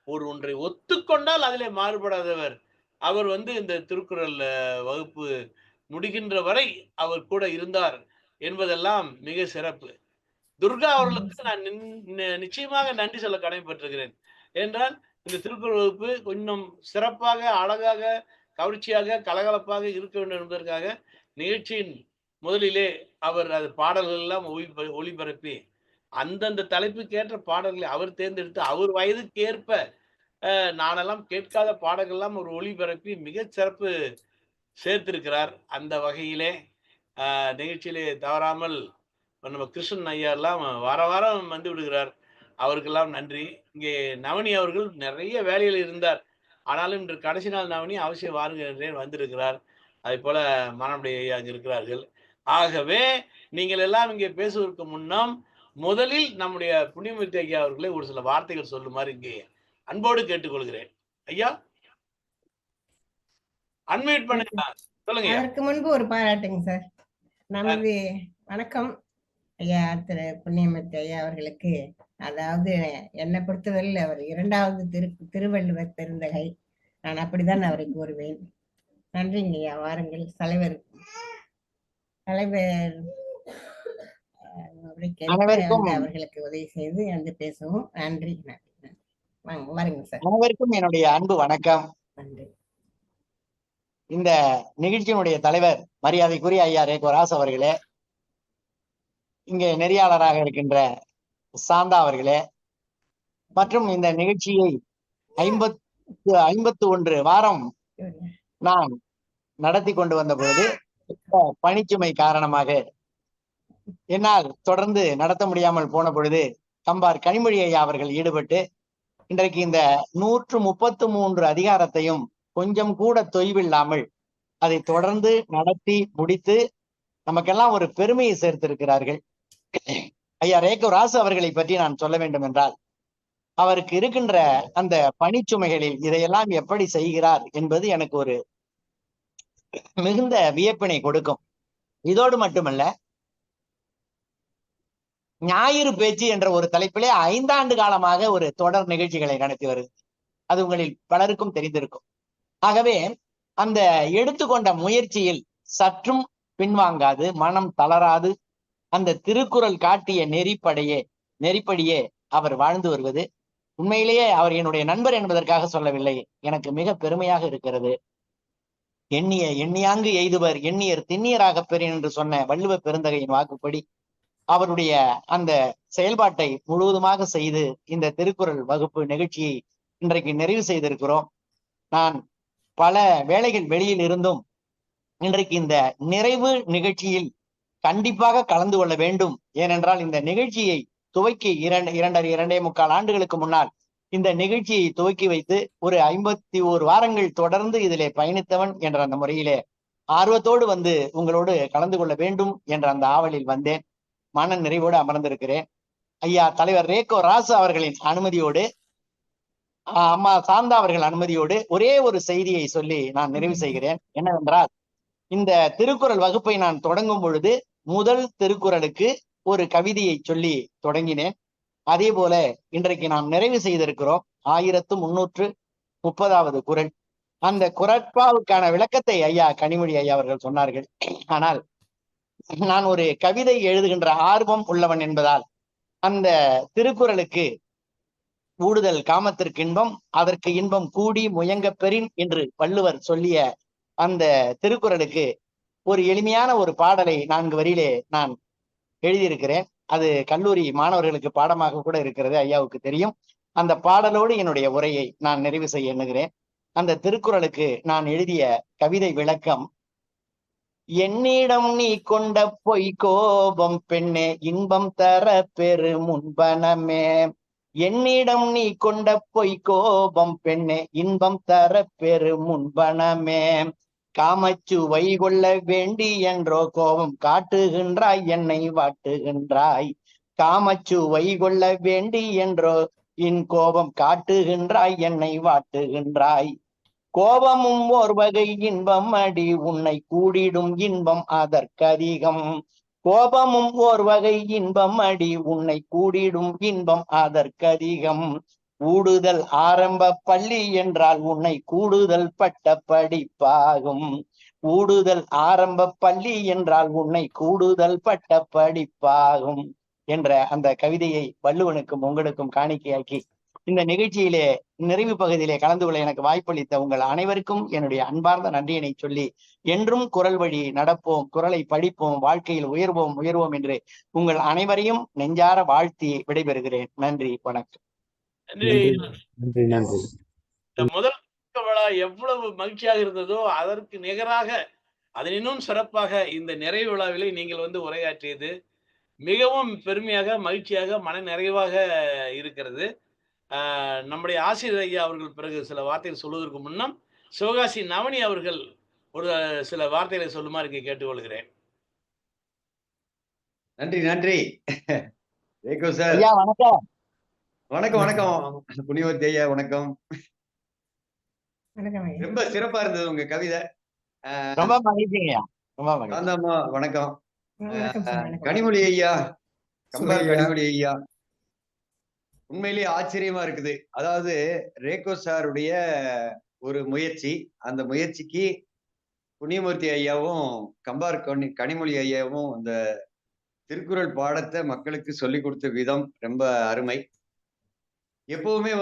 Speaker 2: ஒன்றை ஒத்துக்கொண்டால் அதிலே மாறுபடாதவர். அவர் இந்த திருக்குறள் வகுப்பு முடிகின்ற வரை அவர் கூட இருந்தார் என்பதெல்லாம் மிக சிறப்பு. துர்கா அவர்களுக்கு நான் நிச்சயமாக நன்றி சொல்ல கடமைப்பட்டிருக்கிறேன். என்றால் இந்த திருக்குறள் வகுப்பு கொஞ்சம் சிறப்பாக, அழகாக, கவர்ச்சியாக, கலகலப்பாக இருக்க வேண்டும் என்பதற்காக நிகழ்ச்சியின் முதலிலே அவர் அது பாடல்கள் எல்லாம் ஒளிபரப்பி அந்தந்த தலைப்புக்கேற்ற பாடல்களை அவர் தேர்ந்தெடுத்து அவர் வயதுக்கு ஏற்ப நானெல்லாம் கேட்காத பாடல்கள்லாம் ஒரு ஒளிபரப்பி மிக சிறப்பு சேர்த்திருக்கிறார். அந்த வகையிலே நிகழ்ச்சியிலே தவறாமல் நம்ம கிருஷ்ணன் ஐயா எல்லாம் வாரம் வந்து விடுகிறார். அவருக்கெல்லாம் நன்றி. இங்கே நவனி அவர்கள் நிறைய வேலையில் இருந்தார். ஆனாலும் இன்று கடைசி நாள் நவனி அவசியம் வாருங்க வந்திருக்கிறார். அதே போல மனமுடைய ஐயா அங்கு இருக்கிறார்கள். ஆகவே நீங்கள் எல்லாம் இங்கே பேசுவதற்கு முன்னம் முதலில் நம்முடைய புண்ணியமூர்த்தி ஐயா அவர்களை ஒரு சில வார்த்தைகள் சொல்லுமாறு இங்கே அன்போடு கேட்டுக்கொள்கிறேன். ஐயா அன்மியூட் பண்ணுங்க, சொல்லுங்க.
Speaker 1: அதற்கு முன்பு ஒரு பாராட்டுங்க சார். நமது வணக்கம் ஐயா திரு புண்ணியமூர்த்தி ஐயா அவர்களுக்கு. அதாவது என்னை பொறுத்தவரையில் அவர் 2வது திருவள்ளுவர் பெருந்தகை. நான் அப்படித்தான் அவரை கூறுவேன். நன்றிங்க ஐயா. வாருங்கள் தலைவர் அவர்களுக்கு உதவி செய்து வந்து பேசுவோம். நன்றி. வாருங்க சார்.
Speaker 4: அனைவருக்கும் என்னுடைய அன்பு வணக்கம்.
Speaker 1: நன்றி.
Speaker 4: இந்த நிகழ்ச்சியினுடைய தலைவர் மரியாதைக்குரிய ஐயா ரேகோ ராஸ் அவர்களே, இங்கே நெறியாளராக இருக்கின்ற சாந்தா அவர்களே, மற்றும் இந்த நிகழ்ச்சியை 51 வாரம் நான் நடத்தி கொண்டு வந்த பொழுது பணிச்சுமை காரணமாக என்னால் தொடர்ந்து நடத்த முடியாமல் போன பொழுது கம்பார் கனிமொழி ஐயா அவர்கள் ஈடுபட்டு இன்றைக்கு இந்த 133 அதிகாரத்தையும் கொஞ்சம் கூட தொய்வில்லாமல் அதை தொடர்ந்து நடத்தி முடித்து நமக்கெல்லாம் ஒரு பெருமையை சேர்த்திருக்கிறார்கள். ஐயா ரேகோ ராசு அவர்களை பற்றி நான் சொல்ல வேண்டும் என்றால், அவருக்கு இருக்கின்ற அந்த பணிச்சுமைகளில் இதையெல்லாம் எப்படி செய்கிறார் என்பது எனக்கு ஒரு மிகுந்த வியப்பினை கொடுக்கும். இதோடு மட்டுமல்ல, ஞாயிறு பேச்சு என்ற ஒரு தலைப்பிலே 5 ஆண்டு காலமாக ஒரு தொடர் நிகழ்ச்சிகளை நடத்தி வருது. அது உங்களில் பலருக்கும் தெரிந்திருக்கும். ஆகவே அந்த எடுத்துக்கொண்ட முயற்சியில் சற்றும் பின்வாங்காது, மனம் தளராது, அந்த திருக்குறள் காட்டிய நெறிப்படியே அவர் வாழ்ந்து வருவது உண்மையிலேயே அவர் என்னுடைய நண்பர் என்பதற்காக சொல்லவில்லை, எனக்கு மிக பெருமையாக இருக்கிறது. எண்ணியாங்கு எய்துவர் எண்ணியர் திண்ணியராக பெறின் என்று சொன்ன வள்ளுவ பெருந்தகையின் வாக்குப்படி அவருடைய அந்த செயல்பாட்டை முழுவதுமாக செய்து இந்த திருக்குறள் வகுப்பு நிகழ்ச்சியை இன்றைக்கு நிறைவு செய்திருக்கிறோம். நான் பல வேளைகள் வெளியில் இருந்தும் இன்றைக்கு இந்த நிறைவு நிகழ்ச்சியில் கண்டிப்பாக கலந்து கொள்ள வேண்டும். ஏனென்றால் இந்த நிகழ்ச்சியை துவக்கி 2.5 ஆண்டுகளுக்கு முன்னால் இந்த நிகழ்ச்சியை துவக்கி வைத்து ஒரு 51 வாரங்கள் தொடர்ந்து இதிலே பயணித்தவன் என்ற அந்த முறையிலே ஆர்வத்தோடு வந்து உங்களோடு கலந்து கொள்ள வேண்டும் என்ற அந்த ஆவலில் வந்தேன். மன நிறைவோடு அமர்ந்திருக்கிறேன். ஐயா தலைவர் ரேகோ ராசு அவர்களின் அனுமதியோடு, அம்மா சாந்தா அவர்கள் அனுமதியோடு ஒரே ஒரு செய்தியை சொல்லி நான் நிறைவு செய்கிறேன். என்னவென்றால், இந்த திருக்குறள் வகுப்பை நான் தொடங்கும் பொழுது முதல் திருக்குறளுக்கு ஒரு கவிதையை சொல்லி தொடங்கினேன். அதே போல இன்றைக்கு நாம் நிறைவு செய்திருக்கிறோம் 1330வது குறள். அந்த குறட்பாவுக்கான விளக்கத்தை ஐயா கனிமொழி ஐயா அவர்கள் சொன்னார்கள். ஆனால் நான் ஒரு கவிதை எழுதுகின்ற ஆர்வம் உள்ளவன் என்பதால் அந்த திருக்குறளுக்கு ஊடுதல் காமத்திற்கு இன்பம், அதற்கு இன்பம் கூடி முயங்க பெறின் என்று வள்ளுவர் சொல்லிய அந்த திருக்குறளுக்கு ஒரு எளிமையான ஒரு பாடலை 4 வரியிலே நான் எழுதியிருக்கிறேன். அது கல்லூரி மாணவர்களுக்கு பாடமாக கூட இருக்கிறது, ஐயாவுக்கு தெரியும். அந்த பாடலோடு என்னுடைய உரையை நான் நிறைவு செய்ய எண்ணுகிறேன். அந்த திருக்குறளுக்கு நான் எழுதிய கவிதை விளக்கம்: என்னிடம் நீ கொண்ட பொய் கோபம் பெண்ணே இன்பம் தர பெரு முன்பனமே. என்னிடம் நீ கொண்ட பொய் கோபம் பெண்ணே இன்பம் தர பெரு முன்பனமே. காமச்சுவை கொள்ள வேண்டி என்றோ கோபம் காட்டுகின்றாய் என்னை வாட்டுகின்றாய். காமச்சுவை கொள்ள வேண்டி என்றோ என் கோபம் காட்டுகின்றாய் என்னை வாட்டுகின்றாய். கோபமும் ஓர் வகை இன்பம் அடி உன்னை கூடிடும் இன்பம் அதற்கதிகம். கோபமும் ஓர் வகை இன்பம் அடி உன்னை கூடிடும் இன்பம் அதற்கதிகம். ஊடுதல் ஆரம்ப பள்ளி என்றால் உன்னை கூடுதல் பட்ட படிப்பாகும். ஊடுதல் ஆரம்ப பள்ளி என்றால் உன்னை கூடுதல் பட்ட படிப்பாகும் என்ற அந்த கவிதையை வள்ளுவனுக்கும் உங்களுக்கும் காணிக்கையாக்கி இந்த நிகழ்ச்சியிலே நிறைவு பகுதியிலே கலந்து கொள்ள எனக்கு வாய்ப்பளித்த உங்கள் அனைவருக்கும் என்னுடைய அன்பார்ந்த நன்றியினை சொல்லி, என்றும் குரல் வழி நடப்போம், குரலை படிப்போம், வாழ்க்கையில் உயர்வோம் உயர்வோம் என்று உங்கள் அனைவரையும் நெஞ்சார வாழ்த்தி விடைபெறுகிறேன். நன்றி, வணக்கம்.
Speaker 5: நன்றி.
Speaker 2: இந்த முதல் விழா எவ்வளவு மகிழ்ச்சியாக இருந்ததோ அதற்கு நிகராக அதனினும் சிறப்பாக இந்த நிறைவு விழாவிலே நீங்கள் உரையாற்றியது மிகவும் பெருமையாக, மகிழ்ச்சியாக, மன நிறைவாக இருக்கிறது. நம்முடைய ஆசிரியர் ஐயா அவர்கள் பிறகு சில வார்த்தைகள் சொல்வதற்கு முன்னம் சிவகாசி நவனி அவர்கள் ஒரு சில வார்த்தைகளை சொல்லுமாறு இங்கே கேட்டுக்கொள்கிறேன்.
Speaker 5: நன்றி சார்.
Speaker 4: ஐயா வணக்கம்.
Speaker 5: வணக்கம் புனிவர்த்தி ஐயா, வணக்கம். ரொம்ப சிறப்பா இருந்தது உங்க கவிதை.
Speaker 4: ரொம்ப மகிழ்ச்சிங்கய்யா, ரொம்ப மகிழ்ச்சி.
Speaker 5: ஆந்தாம்மா வணக்கம். கனிமொழி ஐயா, கம்பர் கனிமொழி ஐயா, உண்மையிலேயே ஆச்சரியமா இருக்குது. அதாவது ரேகோ சாருடைய ஒரு முயற்சி, அந்த முயற்சிக்கு புண்ணியமூர்த்தி ஐயாவும் கம்பார் கனிமொழி ஐயாவும் அந்த திருக்குறள் பாடத்தை மக்களுக்கு சொல்லி கொடுத்த விதம் ரொம்ப அருமை. எப்பவுமே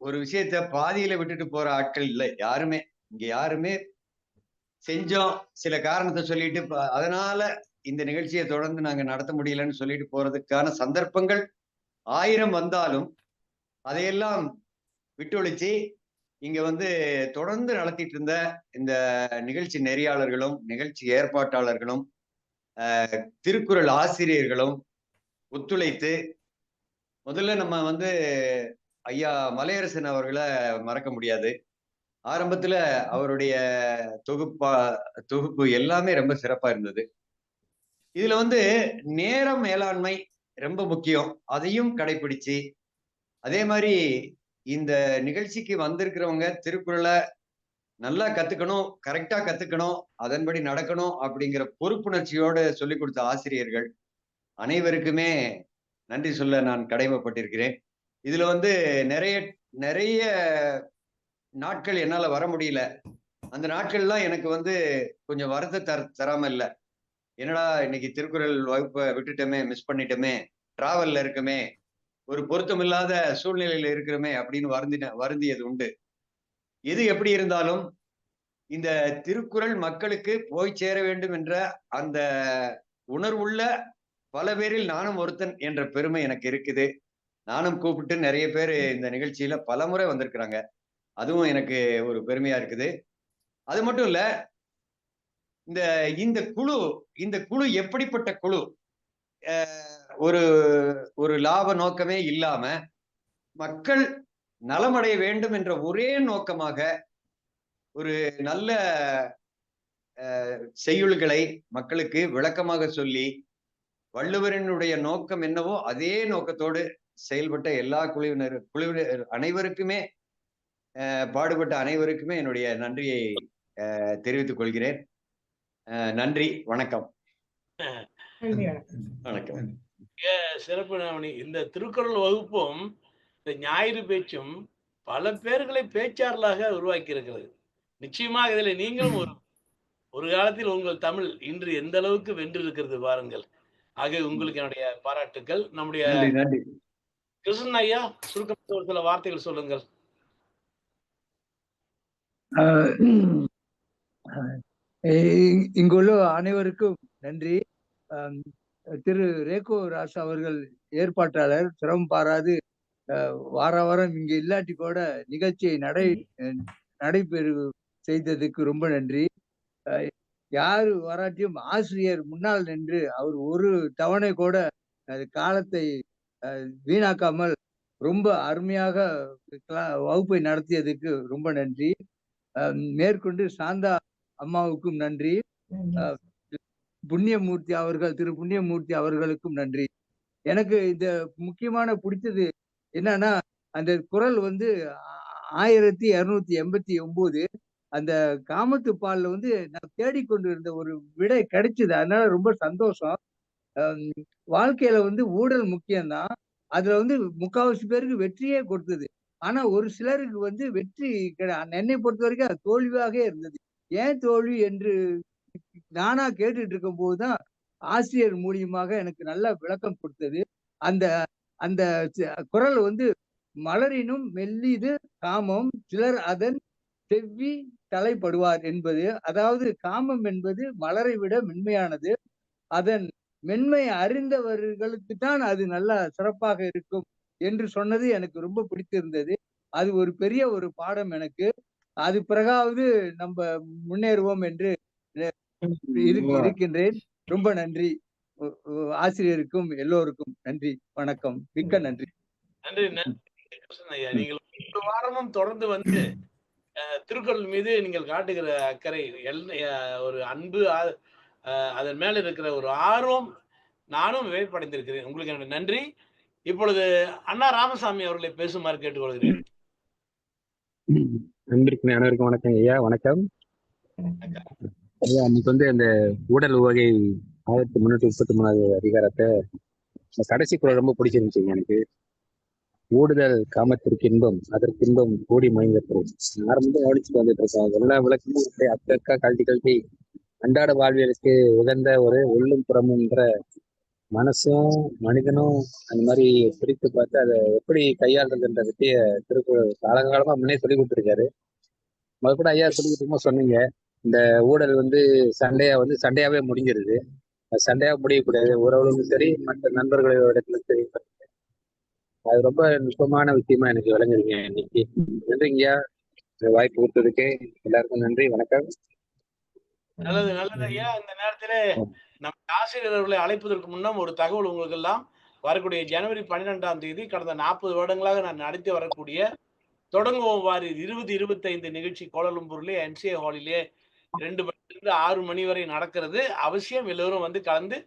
Speaker 5: ஒரு விஷயத்த பாதியில விட்டுட்டு போற ஆட்கள் இல்லை யாருமே. இங்க யாருமே செஞ்சோம் சில காரணத்தை சொல்லிட்டு அதனால இந்த நிகழ்ச்சியை தொடர்ந்து நாங்க நடத்த முடியலன்னு சொல்லிட்டு போறதுக்கான சந்தர்ப்பங்கள் 1000 வந்தாலும் அதையெல்லாம் விட்டொழிச்சு இங்க தொடர்ந்து நடத்திட்டு இருந்த இந்த நிகழ்ச்சி நெறியாளர்களும் நிகழ்ச்சி ஏற்பாட்டாளர்களும் திருக்குறள் ஆசிரியர்களும் ஒத்துழைத்து, முதல்ல நம்ம ஐயா மலையரசன் அவர்களை மறக்க முடியாது. ஆரம்பத்துல அவருடைய தொகுப்பு எல்லாமே ரொம்ப சிறப்பா இருந்தது. இதுல நேரம் மேலாண்மை ரொம்ப முக்கியம், அதையும் கடைபிடிச்சு, அதே மாதிரி இந்த நிகழ்ச்சிக்கு வந்திருக்கிறவங்க திருக்குறளை நல்லா கத்துக்கணும், கரெக்டா கத்துக்கணும், அதன்படி நடக்கணும் அப்படிங்கிற பொறுப்புணர்ச்சியோடு சொல்லிக் கொடுத்த ஆசிரியர்கள் அனைவருக்குமே நன்றி சொல்ல நான் கடமைப்பட்டிருக்கிறேன். இதுல நிறைய நிறைய நாட்கள் என்னால வர முடியல. அந்த நாட்கள்லாம் எனக்கு கொஞ்சம் வருத்த தராம இல்லை. என்னடா இன்னைக்கு திருக்குறள் வகுப்பை விட்டுட்டோமே, மிஸ் பண்ணிட்டோமே, டிராவல்ல இருக்கமே, ஒரு பொருத்தமில்லாத சூழ்நிலையில இருக்கிறோமே அப்படின்னு வருந்தியது உண்டு. எது எப்படி இருந்தாலும் இந்த திருக்குறள் மக்களுக்கு போய் சேர வேண்டும் என்ற அந்த உணர்வுள்ள பல பேரில் நானும் ஒருத்தன் என்ற பெருமை எனக்கு இருக்குது. நானும் கூப்பிட்டு நிறைய பேர் இந்த நிகழ்ச்சியில பல முறை வந்திருக்கிறாங்க. அதுவும் எனக்கு ஒரு பெருமையா இருக்குது. அது மட்டும் இல்ல, இந்த குழு எப்படிப்பட்ட குழு? ஒரு ஒரு லாப நோக்கமே இல்லாம மக்கள் நலமடைய வேண்டும் என்ற ஒரே நோக்கமாக ஒரு நல்ல செய்யுள்களை மக்களுக்கு விளக்கமாக சொல்லி, வள்ளுவரினுடைய நோக்கம் என்னவோ அதே நோக்கத்தோடு செயல்பட்ட எல்லா குழுவினர் அனைவருக்குமே, பாடுபட்ட அனைவருக்குமே என்னுடைய நன்றியை தெரிவித்துக் கொள்கிறேன். நன்றி, வணக்கம். வணக்கம்.
Speaker 2: சிறப்பு நவனி. இந்த திருக்குறள் வகுப்பும் இந்த ஞாயிறு பேச்சும் பல பேர்களை பேச்சாளர்களாக உருவாக்கி இருக்கிறது. நிச்சயமாக இதில் நீங்களும் ஒரு ஒரு காலத்தில் உங்கள் தமிழ் இன்று எந்த அளவுக்கு வென்றிருக்கிறது பாருங்கள். ஆக உங்களுக்கு என்னுடைய பாராட்டுக்கள். நம்முடைய
Speaker 5: நன்றி நன்றி.
Speaker 2: கிருஷ்ணன் ஐயா, சுருக்கமாக ஒரு சில வார்த்தைகள் சொல்லுங்கள்.
Speaker 6: இங்குள்ள அனைவருக்கும் நன்றி. திரு ரேகோ ராசா அவர்கள் ஏற்பாட்டாளர் சிரமம் பாராது வார வாரம் இங்க இல்லாட்டி கூட நிகழ்ச்சியை நடைபெறு செய்ததுக்கு ரொம்ப நன்றி. யாரு வராட்டியும் ஆசிரியர் முன்னால் நின்று அவர் ஒரு தவணை கூட காலத்தை வீணாக்காமல் ரொம்ப அருமையாக வகுப்பை நடத்தியதுக்கு ரொம்ப நன்றி. மேற்கொண்டு சாந்தா அம்மாவுக்கும் நன்றி. புண்ணியமூர்த்தி அவர்கள், திரு புண்ணியமூர்த்தி அவர்களுக்கும் நன்றி. எனக்கு இந்த முக்கியமான பிடிச்சது என்னன்னா, அந்த குரல் வந்து 1289 அந்த காமத்து பால்ல வந்து நான் தேடிக்கொண்டு இருந்த ஒரு விடை கிடைச்சது. அதனால ரொம்ப சந்தோஷம். வாழ்க்கையில வந்து ஊழல் முக்கியம்தான். அதுல வந்து முக்காவாசி பேருக்கு வெற்றியே கொடுத்தது. ஆனா ஒரு சிலருக்கு வந்து வெற்றி என்னை பொறுத்த வரைக்கும் அது தோல்வியாகவே இருந்தது. ஏன் தோல்வி என்று நானா கேட்டுட்டு இருக்கும் போதுதான் ஆசிரியர் மூலியமாக எனக்கு நல்ல விளக்கம் கொடுத்தது. அந்த அந்த குரல் வந்து மலரினும் மெல்லிது காமம் சிலர் அதன் செவ்வி தலைப்படுவார் என்பது. அதாவது காமம் என்பது மலரை விட மென்மையானது. அதன் மென்மை அறிந்தவர்களுக்கு தான் அது நல்லா சிறப்பாக இருக்கும் என்று சொன்னது எனக்கு ரொம்ப பிடித்திருந்தது. அது ஒரு பெரிய ஒரு பாடம் எனக்கு. அது பிறகாவது நம்ம முன்னேறுவோம் என்று இருக்கின்றேன். ரொம்ப நன்றி. ஆசிரியருக்கும் எல்லோருக்கும் நன்றி. வணக்கம். மிக்க நன்றி.
Speaker 2: நன்றி நன்றி கிருஷ்ணன் ஐயா. நீங்கள் ஒரு வாரமும் தொடர்ந்து வந்து திருக்குறள் மீது நீங்கள் காட்டுகிற அக்கறை, ஒரு அன்பு, அதன் மேல இருக்கிற ஒரு ஆர்வம் நானும் வியப்படைந்திருக்கிறேன். உங்களுக்கு என்னுடைய நன்றி. இப்பொழுது அண்ணா ராமசாமி அவர்களை பேசுமாறு கேட்டுக்கொள்கிறேன்.
Speaker 7: நண்பருக்கு அனைவருக்கும் வணக்கம் ஐயா. வணக்கம் ஐயா. இன்னைக்கு வந்து அந்த ஊடல் உவகை 1333வது அதிகாரத்தை கடைசி குறள் ரொம்ப பிடிச்சிருந்துச்சுங்க எனக்கு. ஊடுதல் காமத்திற்கு இன்பம், அதற்கு இன்பம் கூடி மயங்கப்படும். நான் ரொம்ப கவனிச்சுட்டு வந்துட்டு இருக்கேன். எல்லா விளக்கமும் அக்கா கழட்டி அன்றாட வாழ்வியலுக்கு உகந்த ஒரு உள்ளும் புறமுன்ற மனசும் மனிதனும் அந்த மாதிரி பிரித்து பார்த்து அதை எப்படி கையாளுறதுன்ற வித்திய திருக்குறள் காலகாலமா முன்னே சொல்லி கொடுத்துருக்காரு. முதல் கூட ஐயா சொல்லி கொடுக்கும்போது சொன்னீங்க, இந்த ஊழல் வந்து சண்டையாவே முடிஞ்சிருது. சண்டையா முடியக்கூடாது, உறவுகளும் சரி மற்ற நண்பர்களோட இடத்துலும் சரி. அது ரொம்ப நுட்பமான விஷயமா எனக்கு விளங்குறீங்க இன்னைக்கு. நன்றிங்கய்யா, வாய்ப்பு கொடுத்ததுக்கு எல்லாருக்கும் நன்றி. வணக்கம்.
Speaker 2: நல்லது நல்லது ஐயா. இந்த நேரத்திலே நம்ம ஆசிரியர்களை அழைப்பதற்கு முன்னம் ஒரு தகவல் உங்களுக்கு எல்லாம். வரக்கூடிய ஜனவரி 12ஆம் தேதி கடந்த 40 வருடங்களாக நான் நடத்தி வரக்கூடிய தொடங்குவோம் வாரி 2025 நிகழ்ச்சி கோலாலம்பூர்லே NCA ஹாலிலே 2 மணிலிருந்து 6 மணி வரை நடக்கிறது. அவசியம் எல்லோரும் வந்து கலந்து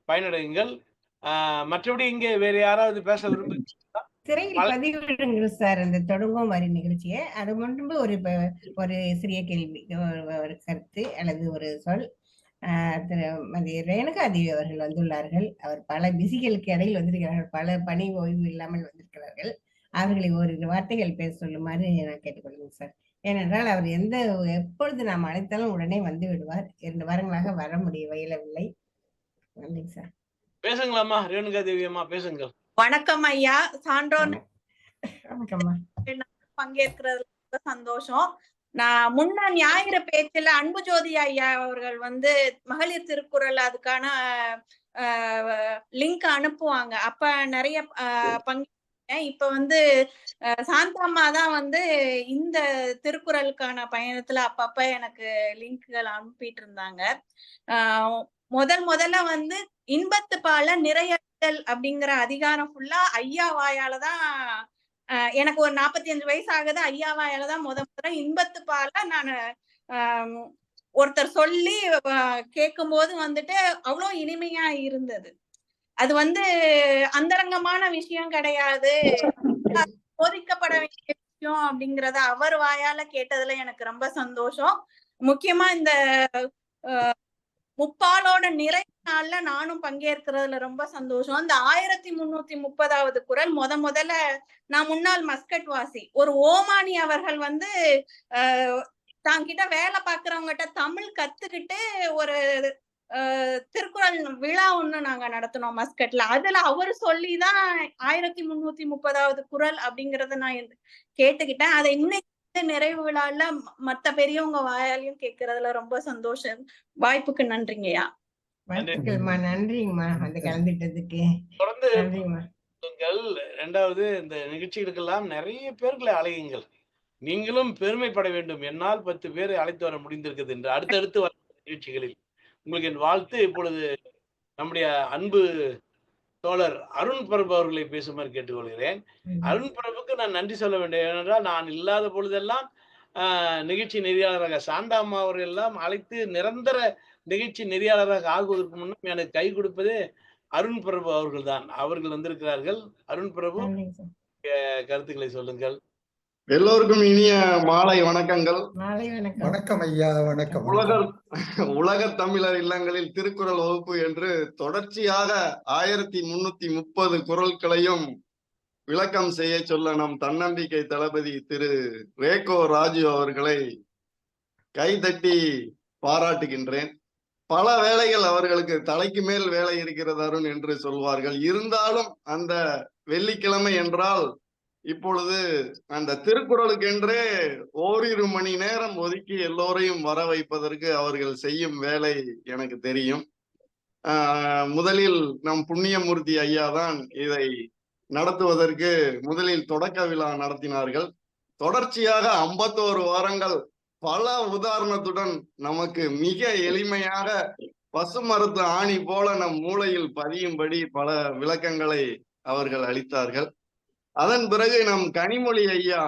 Speaker 2: பயனடையுங்கள். மற்றபடி இங்கே வேற யாராவது பேச விரும்புகிறீங்களா?
Speaker 1: திரையில் பதிவிடுங்கள் சார் அந்த தொடங்கும் வரி நிகழ்ச்சியை. அது முன்பு ஒரு சிறிய கேள்வி, ஒரு கருத்து அல்லது ஒரு சொல். ரேணுகாதேவி அவர்கள் வந்துள்ளார்கள். அவர் பல பிஸிகளுக்கு இடையில் வந்திருக்கிறார்கள், பல பணி ஓய்வு இல்லாமல் வந்திருக்கிறார்கள். அவர்களை ஒரு வார்த்தைகள் பேச சொல்லுமாறு நான் கேட்டுக்கொள்கிறேன் சார். ஏனென்றால் அவர் எப்பொழுது நாம் அழைத்தாலும் உடனே வந்து விடுவார். 2 வாரங்களாக வர இயலவில்லை. நன்றி சார்.
Speaker 2: பேசுங்களாமா ரேணுகாதேவி அம்மா, பேசுங்கள்.
Speaker 8: வணக்கம் ஐயா. சான்றோர்
Speaker 1: வணக்கம்மா.
Speaker 8: பங்கேற்கிறது ரொம்ப சந்தோஷம். நான் முன்ன ஞாயிறு பேச்சில் அன்பு ஜோதி ஐயா அவர்கள் வந்து மகளிர் திருக்குறள் அதுக்கான லிங்க் அனுப்புவாங்க. அப்ப நிறைய பங்கேற்றேன். இப்ப வந்து சாந்தாம்மா தான் வந்து இந்த திருக்குறளுக்கான பயணத்துல அப்பப்ப எனக்கு லிங்க்கள் அனுப்பிட்டு இருந்தாங்க. முதல்ல வந்து இன்பத்து பால நிறையல் அப்படிங்கிற அதிகாரம் ஃபுல்லா ஐயா வாயாலதான். எனக்கு ஒரு 45 வயசு ஆகுது. ஐயா வாயாலதான் முத இன்பத்து பால நான் ஒருத்தர் சொல்லி கேட்கும் போது வந்துட்டு அவ்வளவு இனிமையா இருந்தது. அது வந்து அந்தரங்கமான விஷயம் கிடையாது, போதிக்கப்பட வேண்டிய விஷயம் அப்படிங்கறத அவர் வாயால கேட்டதுல எனக்கு ரொம்ப சந்தோஷம். முக்கியமா இந்த முப்பாலோட நிறைவு நாள்ல நானும் பங்கேற்கிறதுல ரொம்ப சந்தோஷம். இந்த 1330வது குறள் முதல்ல நான் முன்னாள் மஸ்கட் வாசி ஒரு ஓமானி அவர்கள் வந்து தாங்கிட்ட வேலை பார்க்கறவங்ககிட்ட தமிழ் கத்துக்கிட்டு ஒரு திருக்குறள் விழா ஒண்ணு நாங்க நடத்தினோம் மஸ்கட்ல. அதுல அவரு சொல்லிதான் 1330வது குறள் அப்படிங்கறத நான் கேட்டுக்கிட்டேன். அதை இன்னைக்கு நிறைவு விழால மத்த பெரியவங்க வாயாலையும் கேட்கறதுல ரொம்ப சந்தோஷம். வாய்ப்புக்கு நன்றிங்கய்யா.
Speaker 1: வாழ்த்துக்கள்மா, நன்றிங்கம்மா வந்து கலந்துட்டதுக்கு.
Speaker 2: தொடர்ந்து
Speaker 1: நன்றிங்கம்மா.
Speaker 2: இரண்டாவது இந்த நிகழ்ச்சிகளுக்கெல்லாம் நிறைய பேர்களை அழையுங்கள். நீங்களும் பெருமைப்பட வேண்டும். என்னால் 10 பேரை அழைத்து வர முடிந்திருக்குது என்று அடுத்தடுத்து வர நிகழ்ச்சிகளில் உங்களுக்கு என் வாழ்த்து. இப்பொழுது நம்முடைய அன்பு தோழர் அருண் பிரபு அவர்களை பேசுமாறு கேட்டுக்கொள்கிறேன். அருண் பிரபுக்கு நான் நன்றி சொல்ல வேண்டும். ஏனென்றால் நான் இல்லாத பொழுதெல்லாம் நிகழ்ச்சி நெறியாளராக சாந்தாம்மா அவர்கள் எல்லாம் அழைத்து நிரந்தர நிகழ்ச்சி நெறியாளராக ஆகுவதற்கு முன்னும் எனக்கு கை கொடுப்பதே அருண் பிரபு அவர்கள் தான். அவர்கள் வந்திருக்கிறார்கள். அருண் பிரபு, கருத்துக்களை சொல்லுங்கள்.
Speaker 9: எல்லோருக்கும் இனிய மாலை வணக்கங்கள்.
Speaker 1: மாலை வணக்கம்.
Speaker 3: வணக்கம் ஐயா, வணக்கம்.
Speaker 9: உலக தமிழர் இல்லங்களில் திருக்குறள் வகுப்பு என்று தொடர்ச்சியாக 1330 குறள்களையும் விளக்கம் செய்ய சொல்ல நம் தன்னம்பிக்கை தளபதி திரு ரேகோ ராஜு அவர்களை கைதட்டி பாராட்டுகின்றேன். பல வேளைகள் அவர்களுக்கு தலைக்கு மேல் வேலை இருக்கிறது அருண் என்று சொல்வார்கள். இருந்தாலும் அந்த வெள்ளிக்கிழமை என்றால் இப்பொழுது அந்த திருக்குறளுக்கென்றே ஓரிரு மணி நேரம் ஒதுக்கி எல்லோரையும் வர வைப்பதற்கு அவர்கள் செய்யும் வேலை எனக்கு தெரியும். முதலில் நம் புண்ணியமூர்த்தி ஐயா தான் இதை நடத்துவதற்கு முதலில் தொடக்க விழா நடத்தினார்கள். தொடர்ச்சியாக 51 வாரங்கள் பல உதாரணத்துடன் நமக்கு மிக எளிமையாக பசுமரத்து ஆணி போல நம் மூளையில் பதியும்படி பல விளக்கங்களை அவர்கள் அளித்தார்கள். அதன் பிறகு நம் கனிமொழி ஐயா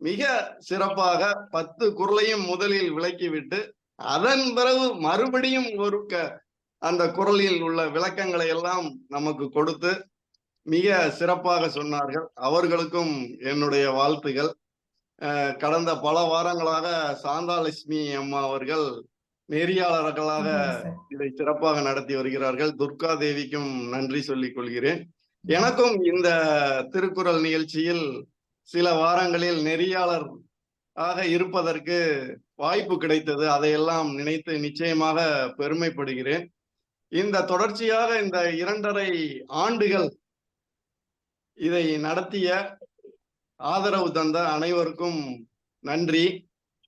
Speaker 9: மிக சிறப்பாக 10 குறளையும் முதலில் விளக்கிவிட்டு அதன் பிறகு மறுபடியும் அந்த குறளில் உள்ள விளக்கங்களை எல்லாம் நமக்கு கொடுத்து மிக சிறப்பாக சொன்னார்கள். அவர்களுக்கும் என்னுடைய வாழ்த்துகள். கடந்த பல வாரங்களாக சாந்தாலட்சுமி அம்மா அவர்கள் நெறியாளர்களாக இதை சிறப்பாக நடத்தி வருகிறார்கள். துர்கா தேவிக்கும் நன்றி சொல்லிக் கொள்கிறேன். எனக்கும் இந்த திருக்குறள் நிகழ்ச்சியில் சில வாரங்களில் நெறியாளர் ஆக இருப்பதற்கு வாய்ப்பு கிடைத்தது. அதையெல்லாம் நினைத்து நிச்சயமாக பெருமைப்படுகிறேன். இந்த தொடர்ச்சியாக இந்த 2.5 ஆண்டுகள் இதை நடத்திய ஆதரவு தந்த அனைவருக்கும் நன்றி.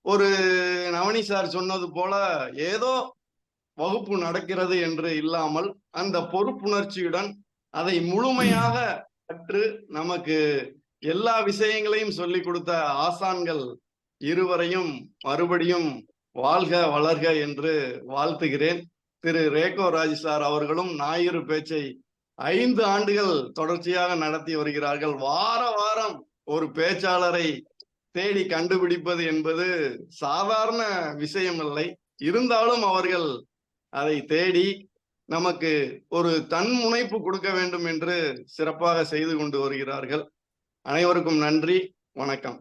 Speaker 9: ஒரு நவனி சார் சொன்னது போல ஏதோ வகுப்பு நடக்கிறது என்று இல்லாமல் அந்த பொறுப்புணர்ச்சியுடன் அதை முழுமையாக கற்று நமக்கு எல்லா விஷயங்களையும் சொல்லிக் கொடுத்த ஆசான்கள் இருவரையும் மறுபடியும் வாழ்க வளர்க என்று வாழ்த்துகிறேன். திரு ரேகோ ராஜ் சார் அவர்களும் ஞாயிறு பேச்சை 5 ஆண்டுகள் தொடர்ச்சியாக நடத்தி வருகிறார்கள். வாரம் ஒரு பேச்சாளரை தேடி கண்டுபிடிப்பது என்பது சாதாரண விஷயம் இல்லை. இருந்தாலும் அவர்கள் அதை தேடி நமக்கு ஒரு தன்முனைப்பு கொடுக்க வேண்டும் என்று சிறப்பாக செய்து கொண்டு வருகிறார்கள். அனைவருக்கும் நன்றி, வணக்கம்.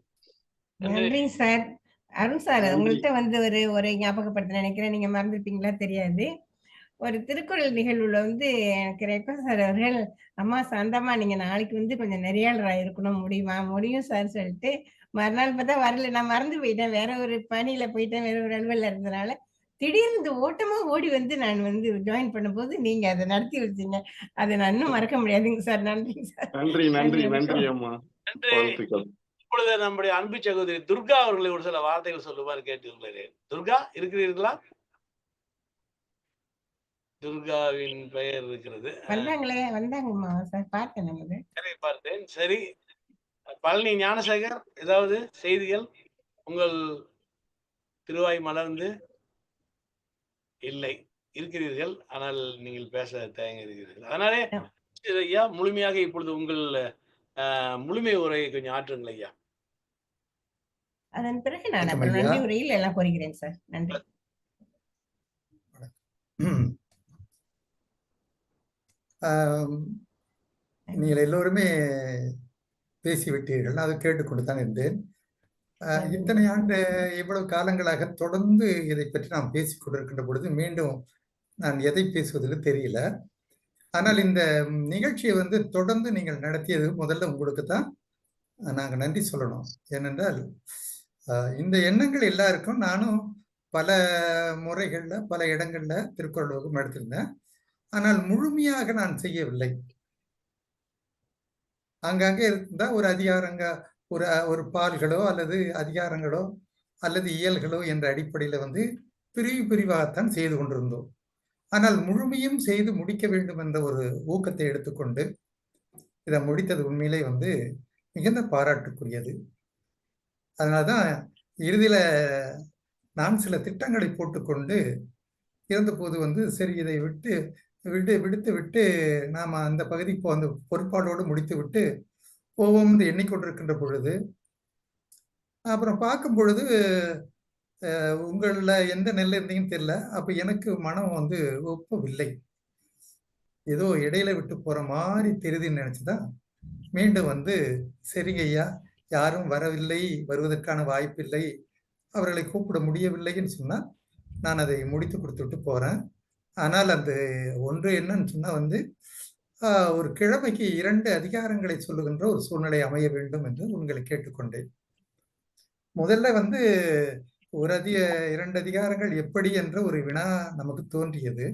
Speaker 1: நன்றி சார். அருண் சார், உங்கள்கிட்ட ஒரு ஞாபகப்படுத்த நினைக்கிறேன், நீங்க மறந்துருப்பீங்களா தெரியாது. ஒரு திருக்குறள் நிகழ்வுல எனக்கு ரேகோ சார் அவர்கள், அம்மா சாந்தம்மா நீங்க நாளைக்கு கொஞ்சம் நெறியாளரா இருக்கணும், முடியுமா? முடியும் சார் சொல்லிட்டு மறுநாள் பார்த்தா வரல. நான் மறந்து போயிட்டேன், வேற ஒரு பணியில போயிட்டேன், வேற ஒரு அலுவலில் இருந்தனால. திடீர்னு ஓட்டமா ஓடி நான் ஜாயின் பண்ணும்போது நீங்க அதை நடத்தி வச்சீங்க. அதை நான் இன்னும் மறக்க முடியாதுங்க சார். நன்றிங்க சார்.
Speaker 9: நன்றி நன்றி நன்றி அம்மா.
Speaker 2: இப்பொழுது நம்முடைய அன்பு சகோதரி துர்கா அவர்களை ஒரு சில வார்த்தைகள் சொல்லுமாறு கேட்டுள்ளேன். துர்கா இருக்கிறீர்களா? துர்காவின் பெயர் இருக்கிறது.
Speaker 1: வந்தாங்கம்மா சார், பார்த்தேன்.
Speaker 2: சரி, பார்த்தேன். சரி, பழனி ஞானசேகர், ஏதாவது செய்திகள்? உங்கள் திருவாய் மலர்ந்து இல்லை இருக்கிறீர்கள், ஆனால் நீங்கள் பேச தயங்க இருக்கிறீர்கள். அதனாலே ஐயா முழுமையாக இப்பொழுது உங்கள் முழுமை உரையை கொஞ்சம் ஆற்றுங்கள் ஐயா.
Speaker 1: அதன் பிறகு நான் நன்றி உரையில் எல்லாம் கூறுகிறேன் சார். நன்றி.
Speaker 3: நீங்கள் எல்லோருமே பேசிவிட்டீர்கள், அதை கேட்டுக்கொண்டு தான் இருந்தேன். இத்தனை ஆண்டு இவ்வளவு காலங்களாக தொடர்ந்து இதை பற்றி நாம் பேசிக் கொண்டிருக்கின்ற பொழுது மீண்டும் நான் எதை பேசுவதில் தெரியல. ஆனால் இந்த நிகழ்ச்சியை தொடர்ந்து நீங்கள் நடத்தியது முதல்ல உங்களுக்கு தான் நாங்கள் நன்றி சொல்லணும். ஏனென்றால் இந்த எண்ணங்கள் எல்லாருக்கும் நானும் பல முறைகள்ல பல இடங்கள்ல திருக்குறள் வகுப்பு எடுத்திருந்தேன். ஆனால் முழுமையாக நான் செய்யவில்லை. அங்கங்கே இருந்தா ஒரு அதிகாரங்க ஒரு பால்களோ அல்லது அதிகாரங்களோ அல்லது இயல்களோ என்ற அடிப்படையில வந்து பிரிவாகத்தான் செய்து கொண்டிருந்தோம். ஆனால் முழுமையும் செய்து முடிக்க வேண்டும் என்ற ஒரு ஊக்கத்தை எடுத்துக்கொண்டு இதை முடித்தது உண்மையிலே வந்து மிகுந்த பாராட்டுக்குரியது. அதனால்தான் இறுதியில நான் சில திட்டங்களை போட்டுக்கொண்டு இருந்தபோது வந்து சரி இதை விடுத்து நாம அந்த பகுதிக்கு அந்த பொறுப்பாடோடு முடித்து விட்டு போவோம் என்று எண்ணிக்கொண்டிருக்கின்ற பொழுது அப்புறம் பார்க்கும் பொழுது உங்கள எந்த நிலையில இருந்தீங்கன்னு தெரியல. அப்ப எனக்கு மனம் வந்து ஒப்பவில்லை. ஏதோ இடையில விட்டு போற மாதிரி தெரியுதுன்னு நினைச்சுதான் மீண்டும் வந்து சரிங்க ஐயா, யாரும் வரவில்லை, வருவதற்கான வாய்ப்பில்லை, அவர்களை கூப்பிட முடியவில்லைன்னு சொன்னா நான் அதை முடித்து கொடுத்துட்டு போறேன். ஆனால் அந்த ஒன்று என்னன்னு சொன்னா வந்து ஒரு கிழமைக்கு 2 அதிகாரங்களை சொல்லுகின்ற ஒரு சூழ்நிலை அமைய வேண்டும் என்று உங்களை கேட்டுக்கொண்டேன். முதல்ல வந்து 2 அதிகாரங்கள் எப்படி என்ற ஒரு வினா நமக்கு தோன்றியது.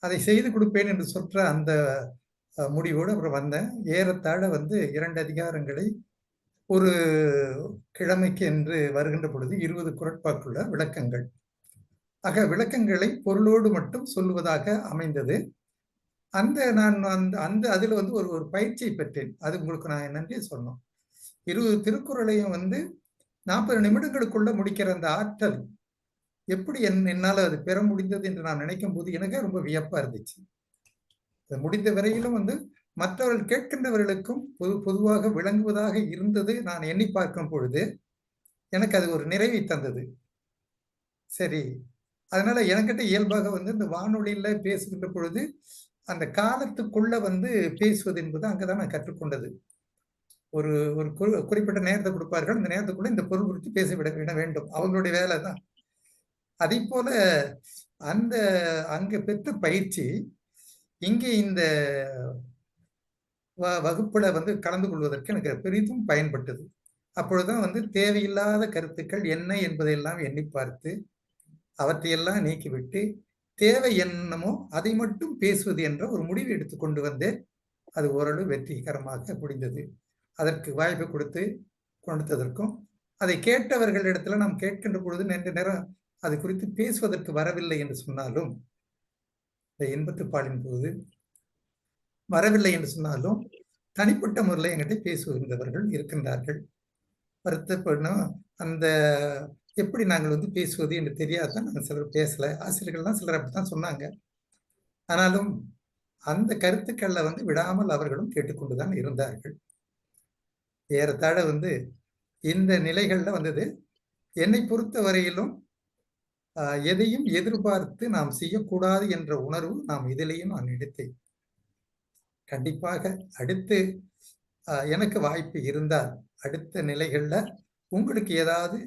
Speaker 3: அதை செய்து கொடுப்பேன் என்று சொல்ற அந்த முடிவோடு அப்புறம் வந்தேன். ஏறத்தாழ வந்து 2 அதிகாரங்களை ஒரு கிழமைக்கு என்று வருகின்ற பொழுது 20 குறட்பாக்குள்ள விளக்கங்கள். ஆக விளக்கங்களை பொருளோடு மட்டும் சொல்லுவதாக அமைந்தது. அதுல வந்து ஒரு பயிற்சியை பெற்றேன். அது உங்களுக்கு நான் நன்றி சொல்லணும். 20 திருக்குறளையும் வந்து 40 நிமிடங்களுக்குள்ள முடிக்கிற அந்த ஆற்றல் எப்படி என்னால் அது பெற முடிந்தது என்று நான் நினைக்கும் போது எனக்கே ரொம்ப வியப்பா இருந்துச்சு. முடிந்த வரையிலும் வந்து மற்றவர்கள் கேட்கின்றவர்களுக்கும் பொதுவாக விளங்குவதாக இருந்தது. நான் எண்ணி பார்க்கும் பொழுது எனக்கு அது ஒரு நிறைவை தந்தது. சரி, அதனால எனக்கிட்ட இயல்பாக வந்து இந்த வானொலியில பேசுகின்ற பொழுது அந்த காலத்துக்குள்ள வந்து பேசுவது என்பது அங்கதான் நான் கற்றுக்கொண்டது. ஒரு குறிப்பிட்ட நேரத்தை கொடுப்பார்கள். அந்த நேரத்துக்குள்ள இந்த பொருள் குறித்து பேச விட வேண்டும், அவங்களுடைய வேலை தான். அதே போல அங்க பெற்ற பயிற்சி இங்கே இந்த வகுப்புல வந்து கலந்து கொள்வதற்கு எனக்கு பெரிதும் பயன்பட்டது. அப்பொழுதுதான் வந்து தேவையில்லாத கருத்துக்கள் என்ன என்பதையெல்லாம் எண்ணி பார்த்து அவற்றையெல்லாம் நீக்கிவிட்டு தேவை என்னமோ அதை மட்டும் பேசுவது என்ற ஒரு முடிவு எடுத்து கொண்டு வந்து அது ஓரளவு வெற்றிகரமாக முடிந்தது. அதற்கு வாய்ப்பு கொடுத்ததற்கும் அதை கேட்டவர்களிடத்துல நாம் கேட்கின்ற பொழுது நீண்ட நேரம் அது குறித்து பேசுவதற்கு வரவில்லை என்று சொன்னாலும் இந்த இன்பத்துப்பாலின் போது வரவில்லை என்று சொன்னாலும் தனிப்பட்ட முறையில் என்கிட்ட பேசுகின்றவர்கள் இருக்கின்றார்கள். வருத்தப்படணும், அந்த எப்படி நாங்கள் வந்து பேசுவது என்று தெரியாதான் நாங்கள் சிலர் பேசல. ஆசிரியர்கள்லாம் சிலர் அப்படித்தான் சொன்னாங்க. ஆனாலும் அந்த கருத்துக்கள்ல வந்து விடாமல் அவர்களும் கேட்டுக்கொண்டுதான் இருந்தார்கள். ஏறத்தாழ வந்து இந்த நிலைகள்ல வந்தது. என்னை பொறுத்த வரையிலும் எதையும் எதிர்பார்த்து நாம் செய்யக்கூடாது என்ற உணர்வு நாம் இதிலேயும் நான் எடுத்தேன். கண்டிப்பாக அடுத்து எனக்கு வாய்ப்பு இருந்தால் அடுத்த நிலைகள்ல உங்களுக்கு ஏதாவது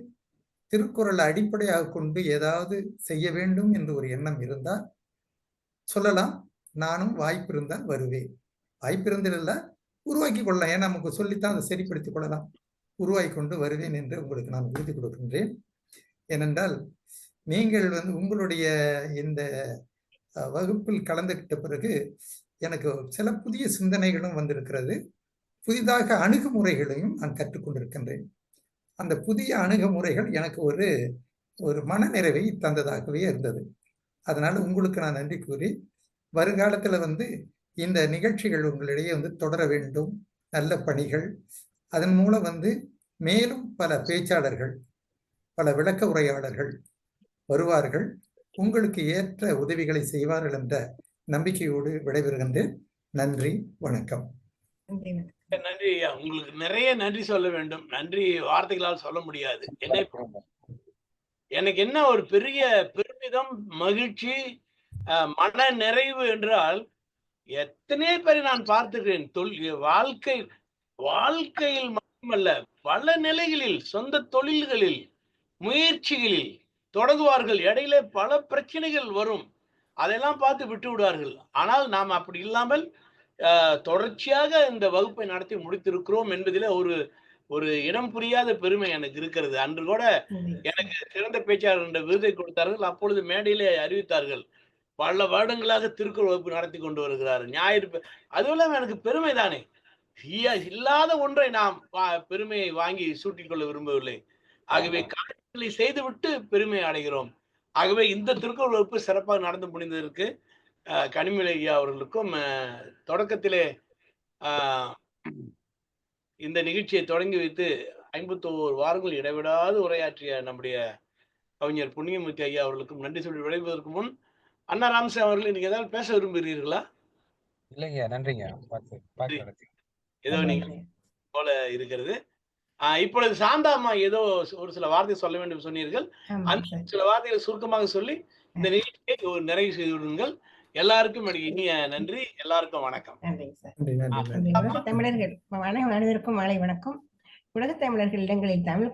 Speaker 3: திருக்குறளை அடிப்படையாக கொண்டு ஏதாவது செய்ய வேண்டும் என்று ஒரு எண்ணம் இருந்தால் சொல்லலாம். நானும் வாய்ப்பு இருந்தால் வருவேன். வாய்ப்பு இருந்ததில்ல, உருவாக்கி கொள்ளலாம். ஏன்னா நமக்கு சொல்லித்தான் அதை சரிப்படுத்திக் கொள்ளலாம். உருவாக்கி கொண்டு வருவேன் என்று உங்களுக்கு நான் உறுதி கொடுக்கின்றேன். ஏனென்றால் நீங்கள் வந்து உங்களுடைய இந்த வகுப்பில் கலந்துகிட்ட பிறகு எனக்கு சில புதிய சிந்தனைகளும் வந்திருக்கிறது. புதிதாக அணுகுமுறைகளையும் நான் கற்றுக்கொண்டிருக்கின்றேன். அந்த புதிய அணுகுமுறைகள் எனக்கு ஒரு மனநிறைவை தந்ததாகவே இருந்தது. அதனால உங்களுக்கு நான் நன்றி கூறி வருங்காலத்துல வந்து இந்த நிகழ்ச்சிகள் உங்களிடையே வந்து தொடர வேண்டும். நல்ல பணிகள், அதன் மூலம் வந்து மேலும் பல பேச்சாளர்கள், பல விளக்க உரையாளர்கள் வருவார்கள். உங்களுக்கு ஏற்ற உதவிகளை செய்வார்கள் என்ற நம்பிக்கையோடு விடைபெறுகின்றேன். நன்றி, வணக்கம்.
Speaker 2: நன்றி ஐயா. உங்களுக்கு நிறைய நன்றி சொல்ல வேண்டும். நன்றி வார்த்தைகளால் சொல்ல முடியாது. எனக்கு என்ன ஒரு பெரிய பெருமிதம், மகிழ்ச்சி, மன நிறைவு என்றால் எத்தனை பேரை நான் பார்த்துக்கிறேன். வாழ்க்கையில் மட்டுமல்ல, பல நிலைகளில், சொந்த தொழில்களில், முயற்சிகளில் தொடங்குவார்கள். இடையில பல பிரச்சனைகள் வரும், அதெல்லாம் பார்த்து விட்டு விடுவார்கள். ஆனால் நாம் அப்படி இல்லாமல் தொடர்ச்சியாக இந்த வகுப்பை நடத்தி முடித்திருக்கிறோம் என்பதில் ஒரு ஒரு இடம் புரியாத பெருமை எனக்கு இருக்கிறது. அன்று கூட எனக்கு சிறந்த பேச்சாளர் என்ற விருதை கொடுத்தார்கள். அப்பொழுது மேடையிலே அறிவித்தார்கள், பல வருடங்களாக திருக்குறள் வகுப்பு நடத்தி கொண்டு வருகிறார். அதுவெல்லாம் எனக்கு பெருமை தானே. இல்லாத ஒன்றை நாம் பெருமையை வாங்கி சூட்டிக் கொள்ள விரும்பவில்லை. ஆகவே காரியங்களை செய்துவிட்டு பெருமை அடைகிறோம். ஆகவே இந்த திருக்குறள் வகுப்பு சிறப்பாக நடந்து முடிந்ததற்கு கனிமொழி ஐயா அவர்களுக்கும் தொடக்கத்திலே இந்த நிகழ்ச்சியை தொடங்கி வைத்து 51 வாரங்கள் இடைவிடாது உரையாற்றிய நம்முடைய கவிஞர் புண்ணியமூர்த்தி ஐயா அவர்களுக்கும் நன்றி சொல்லி விடைபெறுவதற்கு முன், அண்ணா ராமசாமி அவர்கள் நீங்க ஏதாவது பேச விரும்புகிறீர்களா?
Speaker 7: இல்லைங்க, நன்றிங்க.
Speaker 2: ஏதோ நீங்க போல இருக்கிறது. இப்பொழுது சாந்தாம்மா ஏதோ ஒரு சில வார்த்தை சொல்ல வேண்டும் சொன்னீர்கள். அந்த சில வார்த்தைகளை சுருக்கமாக சொல்லி இந்த நிகழ்ச்சியை ஒரு நிறைவு செய்து விடுங்கள். எல்லாருக்கும் இனிய நன்றி. எல்லாருக்கும் வணக்கம்.
Speaker 1: உலக தமிழர்கள் அனைவருக்கும் மாலை வணக்கம். உலக தமிழர்கள் இல்லங்களில் தமிழ்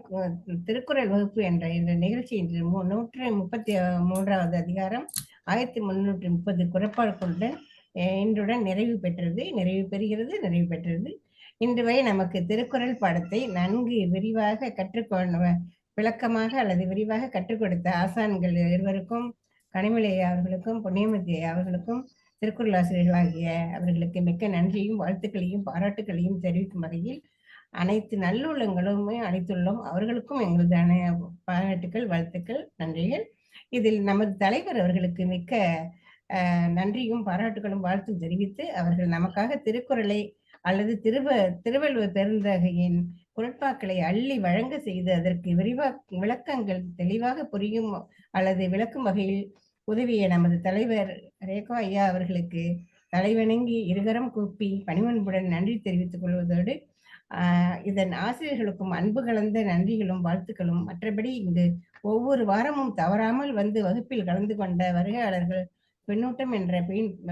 Speaker 1: திருக்குறள் வகுப்பு என்ற இந்த நிகழ்ச்சி இன்று 133வது அதிகாரம் 1330 குறப்பாடுகளுடன் இன்றுடன் நிறைவு பெறுகிறது. இன்று வரை நமக்கு திருக்குறள் பாடத்தை நன்கு விரிவாக விளக்கமாக அல்லது விரிவாக கற்றுக் கொடுத்த ஆசான்கள் இருவருக்கும், கனிமொழி அவர்களுக்கும் புண்ணியமூர்த்தி அவர்களுக்கும், திருக்குறள் ஆசிரியர்களாகிய அவர்களுக்கு மிக்க நன்றியும் வாழ்த்துக்களையும் பாராட்டுகளையும் தெரிவிக்கும் வகையில் அனைத்து நல்லுள்ளங்களுமே அளித்துள்ளோம். அவர்களுக்கும் எங்களது பாராட்டுக்கள், வாழ்த்துக்கள், நன்றிகள். இதில் நமது தலைவர் அவர்களுக்கு மிக்க நன்றியும் பாராட்டுகளும் வாழ்த்தும் தெரிவித்து, அவர்கள் நமக்காக திருக்குறளை அல்லது திருவள்ளுவர் பெருந்தகையின் குறட்பாக்களை அள்ளி வழங்க செய்து அதற்கு விளக்கங்கள் தெளிவாக புரியும் அல்லது விளக்கும் வகையில் உதவிய நமது தலைவர் ரேகா ஐயா அவர்களுக்கு தலைவணங்கி இருகரம் கூப்பி பணிவன்புடன் நன்றி தெரிவித்துக் கொள்வதோடு இதன் ஆசிரியர்களுக்கும் அன்பு கலந்த நன்றிகளும் வாழ்த்துக்களும், மற்றபடி இங்கு ஒவ்வொரு வாரமும் தவறாமல் வந்து வகுப்பில் கலந்து கொண்ட வருகையாளர்கள், பின்னூட்டம் என்ற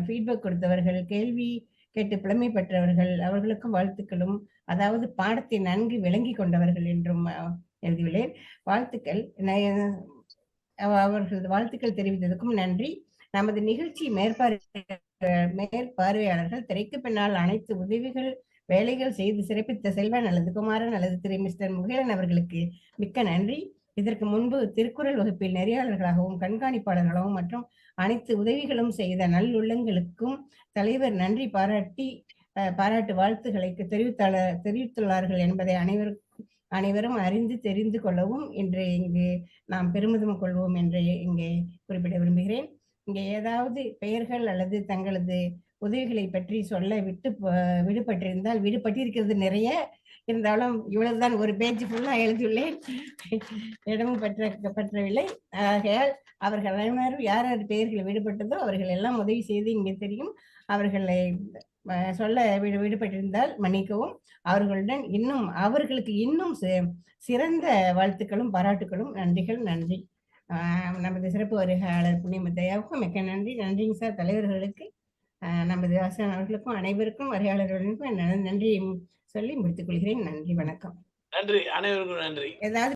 Speaker 1: ஃபீட்பேக் கொடுத்தவர்கள், கேள்வி கேட்டு புலமை பெற்றவர்கள், அவர்களுக்கும் வாழ்த்துக்களும், அதாவது பாடத்தை நன்கு விளங்கி கொண்டவர்கள் என்றும் எழுதியுள்ளேன். வாழ்த்துக்கள். அவர்கள் வாழ்த்துக்கள் தெரிவித்ததற்கும் நன்றி. நமது நிகழ்ச்சி மேற்பார்வையாளர்கள், திரைக்கு பின்னால் அனைத்து உதவிகள் வேலைகள் செய்து சிறப்பித்த செல்வன் அல்லது குமாரன் அல்லது திரு மிஸ்டர் முகிலன் அவர்களுக்கு மிக்க நன்றி. இதற்கு முன்பு திருக்குறள் வகுப்பில் நெறியாளர்களாகவும் கண்காணிப்பாளர்களாகவும் மற்றும் அனைத்து உதவிகளும் செய்த நல்லுள்ளங்களுக்கும் தலைவர் நன்றி பாராட்டு வாழ்த்துக்களை தெரிவித்துள்ளார்கள் என்பதை அனைவரும் அறிந்து தெரிந்து கொள்ளவும் இன்று இங்கு நாம் பெருமிதம் கொள்வோம் என்று இங்கே குறிப்பிட விரும்புகிறேன். இங்கே ஏதாவது பெயர்கள் அல்லது தங்களது உதவிகளை பற்றி சொல்ல விடுபட்டிருக்கிறது நிறைய. இருந்தாலும் இவ்வளவுதான், ஒரு பேஜ் ஃபுல்லா எழுதியுள்ளேன், இடமும் பற்றவில்லை. ஆகையால் அவர்கள் அனைவரும் யார் யார் பெயர்கள் விடுபட்டதோ அவர்கள் எல்லாம் உதவி செய்து இங்கே தெரியும். அவர்களை சொல்ல விடுபட்டிருந்தால் மன்னிக்கவும். அவர்களுக்கு இன்னும் சிறந்த வாழ்த்துக்களும் பாராட்டுகளும் நன்றிகள். நன்றி. நமது சிறப்பு வருகையாளர் புண்ணியமுத்தையாவுக்கும் மிக்க நன்றி. நன்றிங்க சார். தலைவர்களுக்கு, நமது ஆசான் அவர்களுக்கும், அனைவருக்கும் வருகையாளர்களுக்கும் நன்றியை சொல்லி முடித்துக் கொள்கிறேன். நன்றி, வணக்கம்.
Speaker 2: நன்றி, அனைவருக்கும் நன்றி.
Speaker 1: ஏதாவது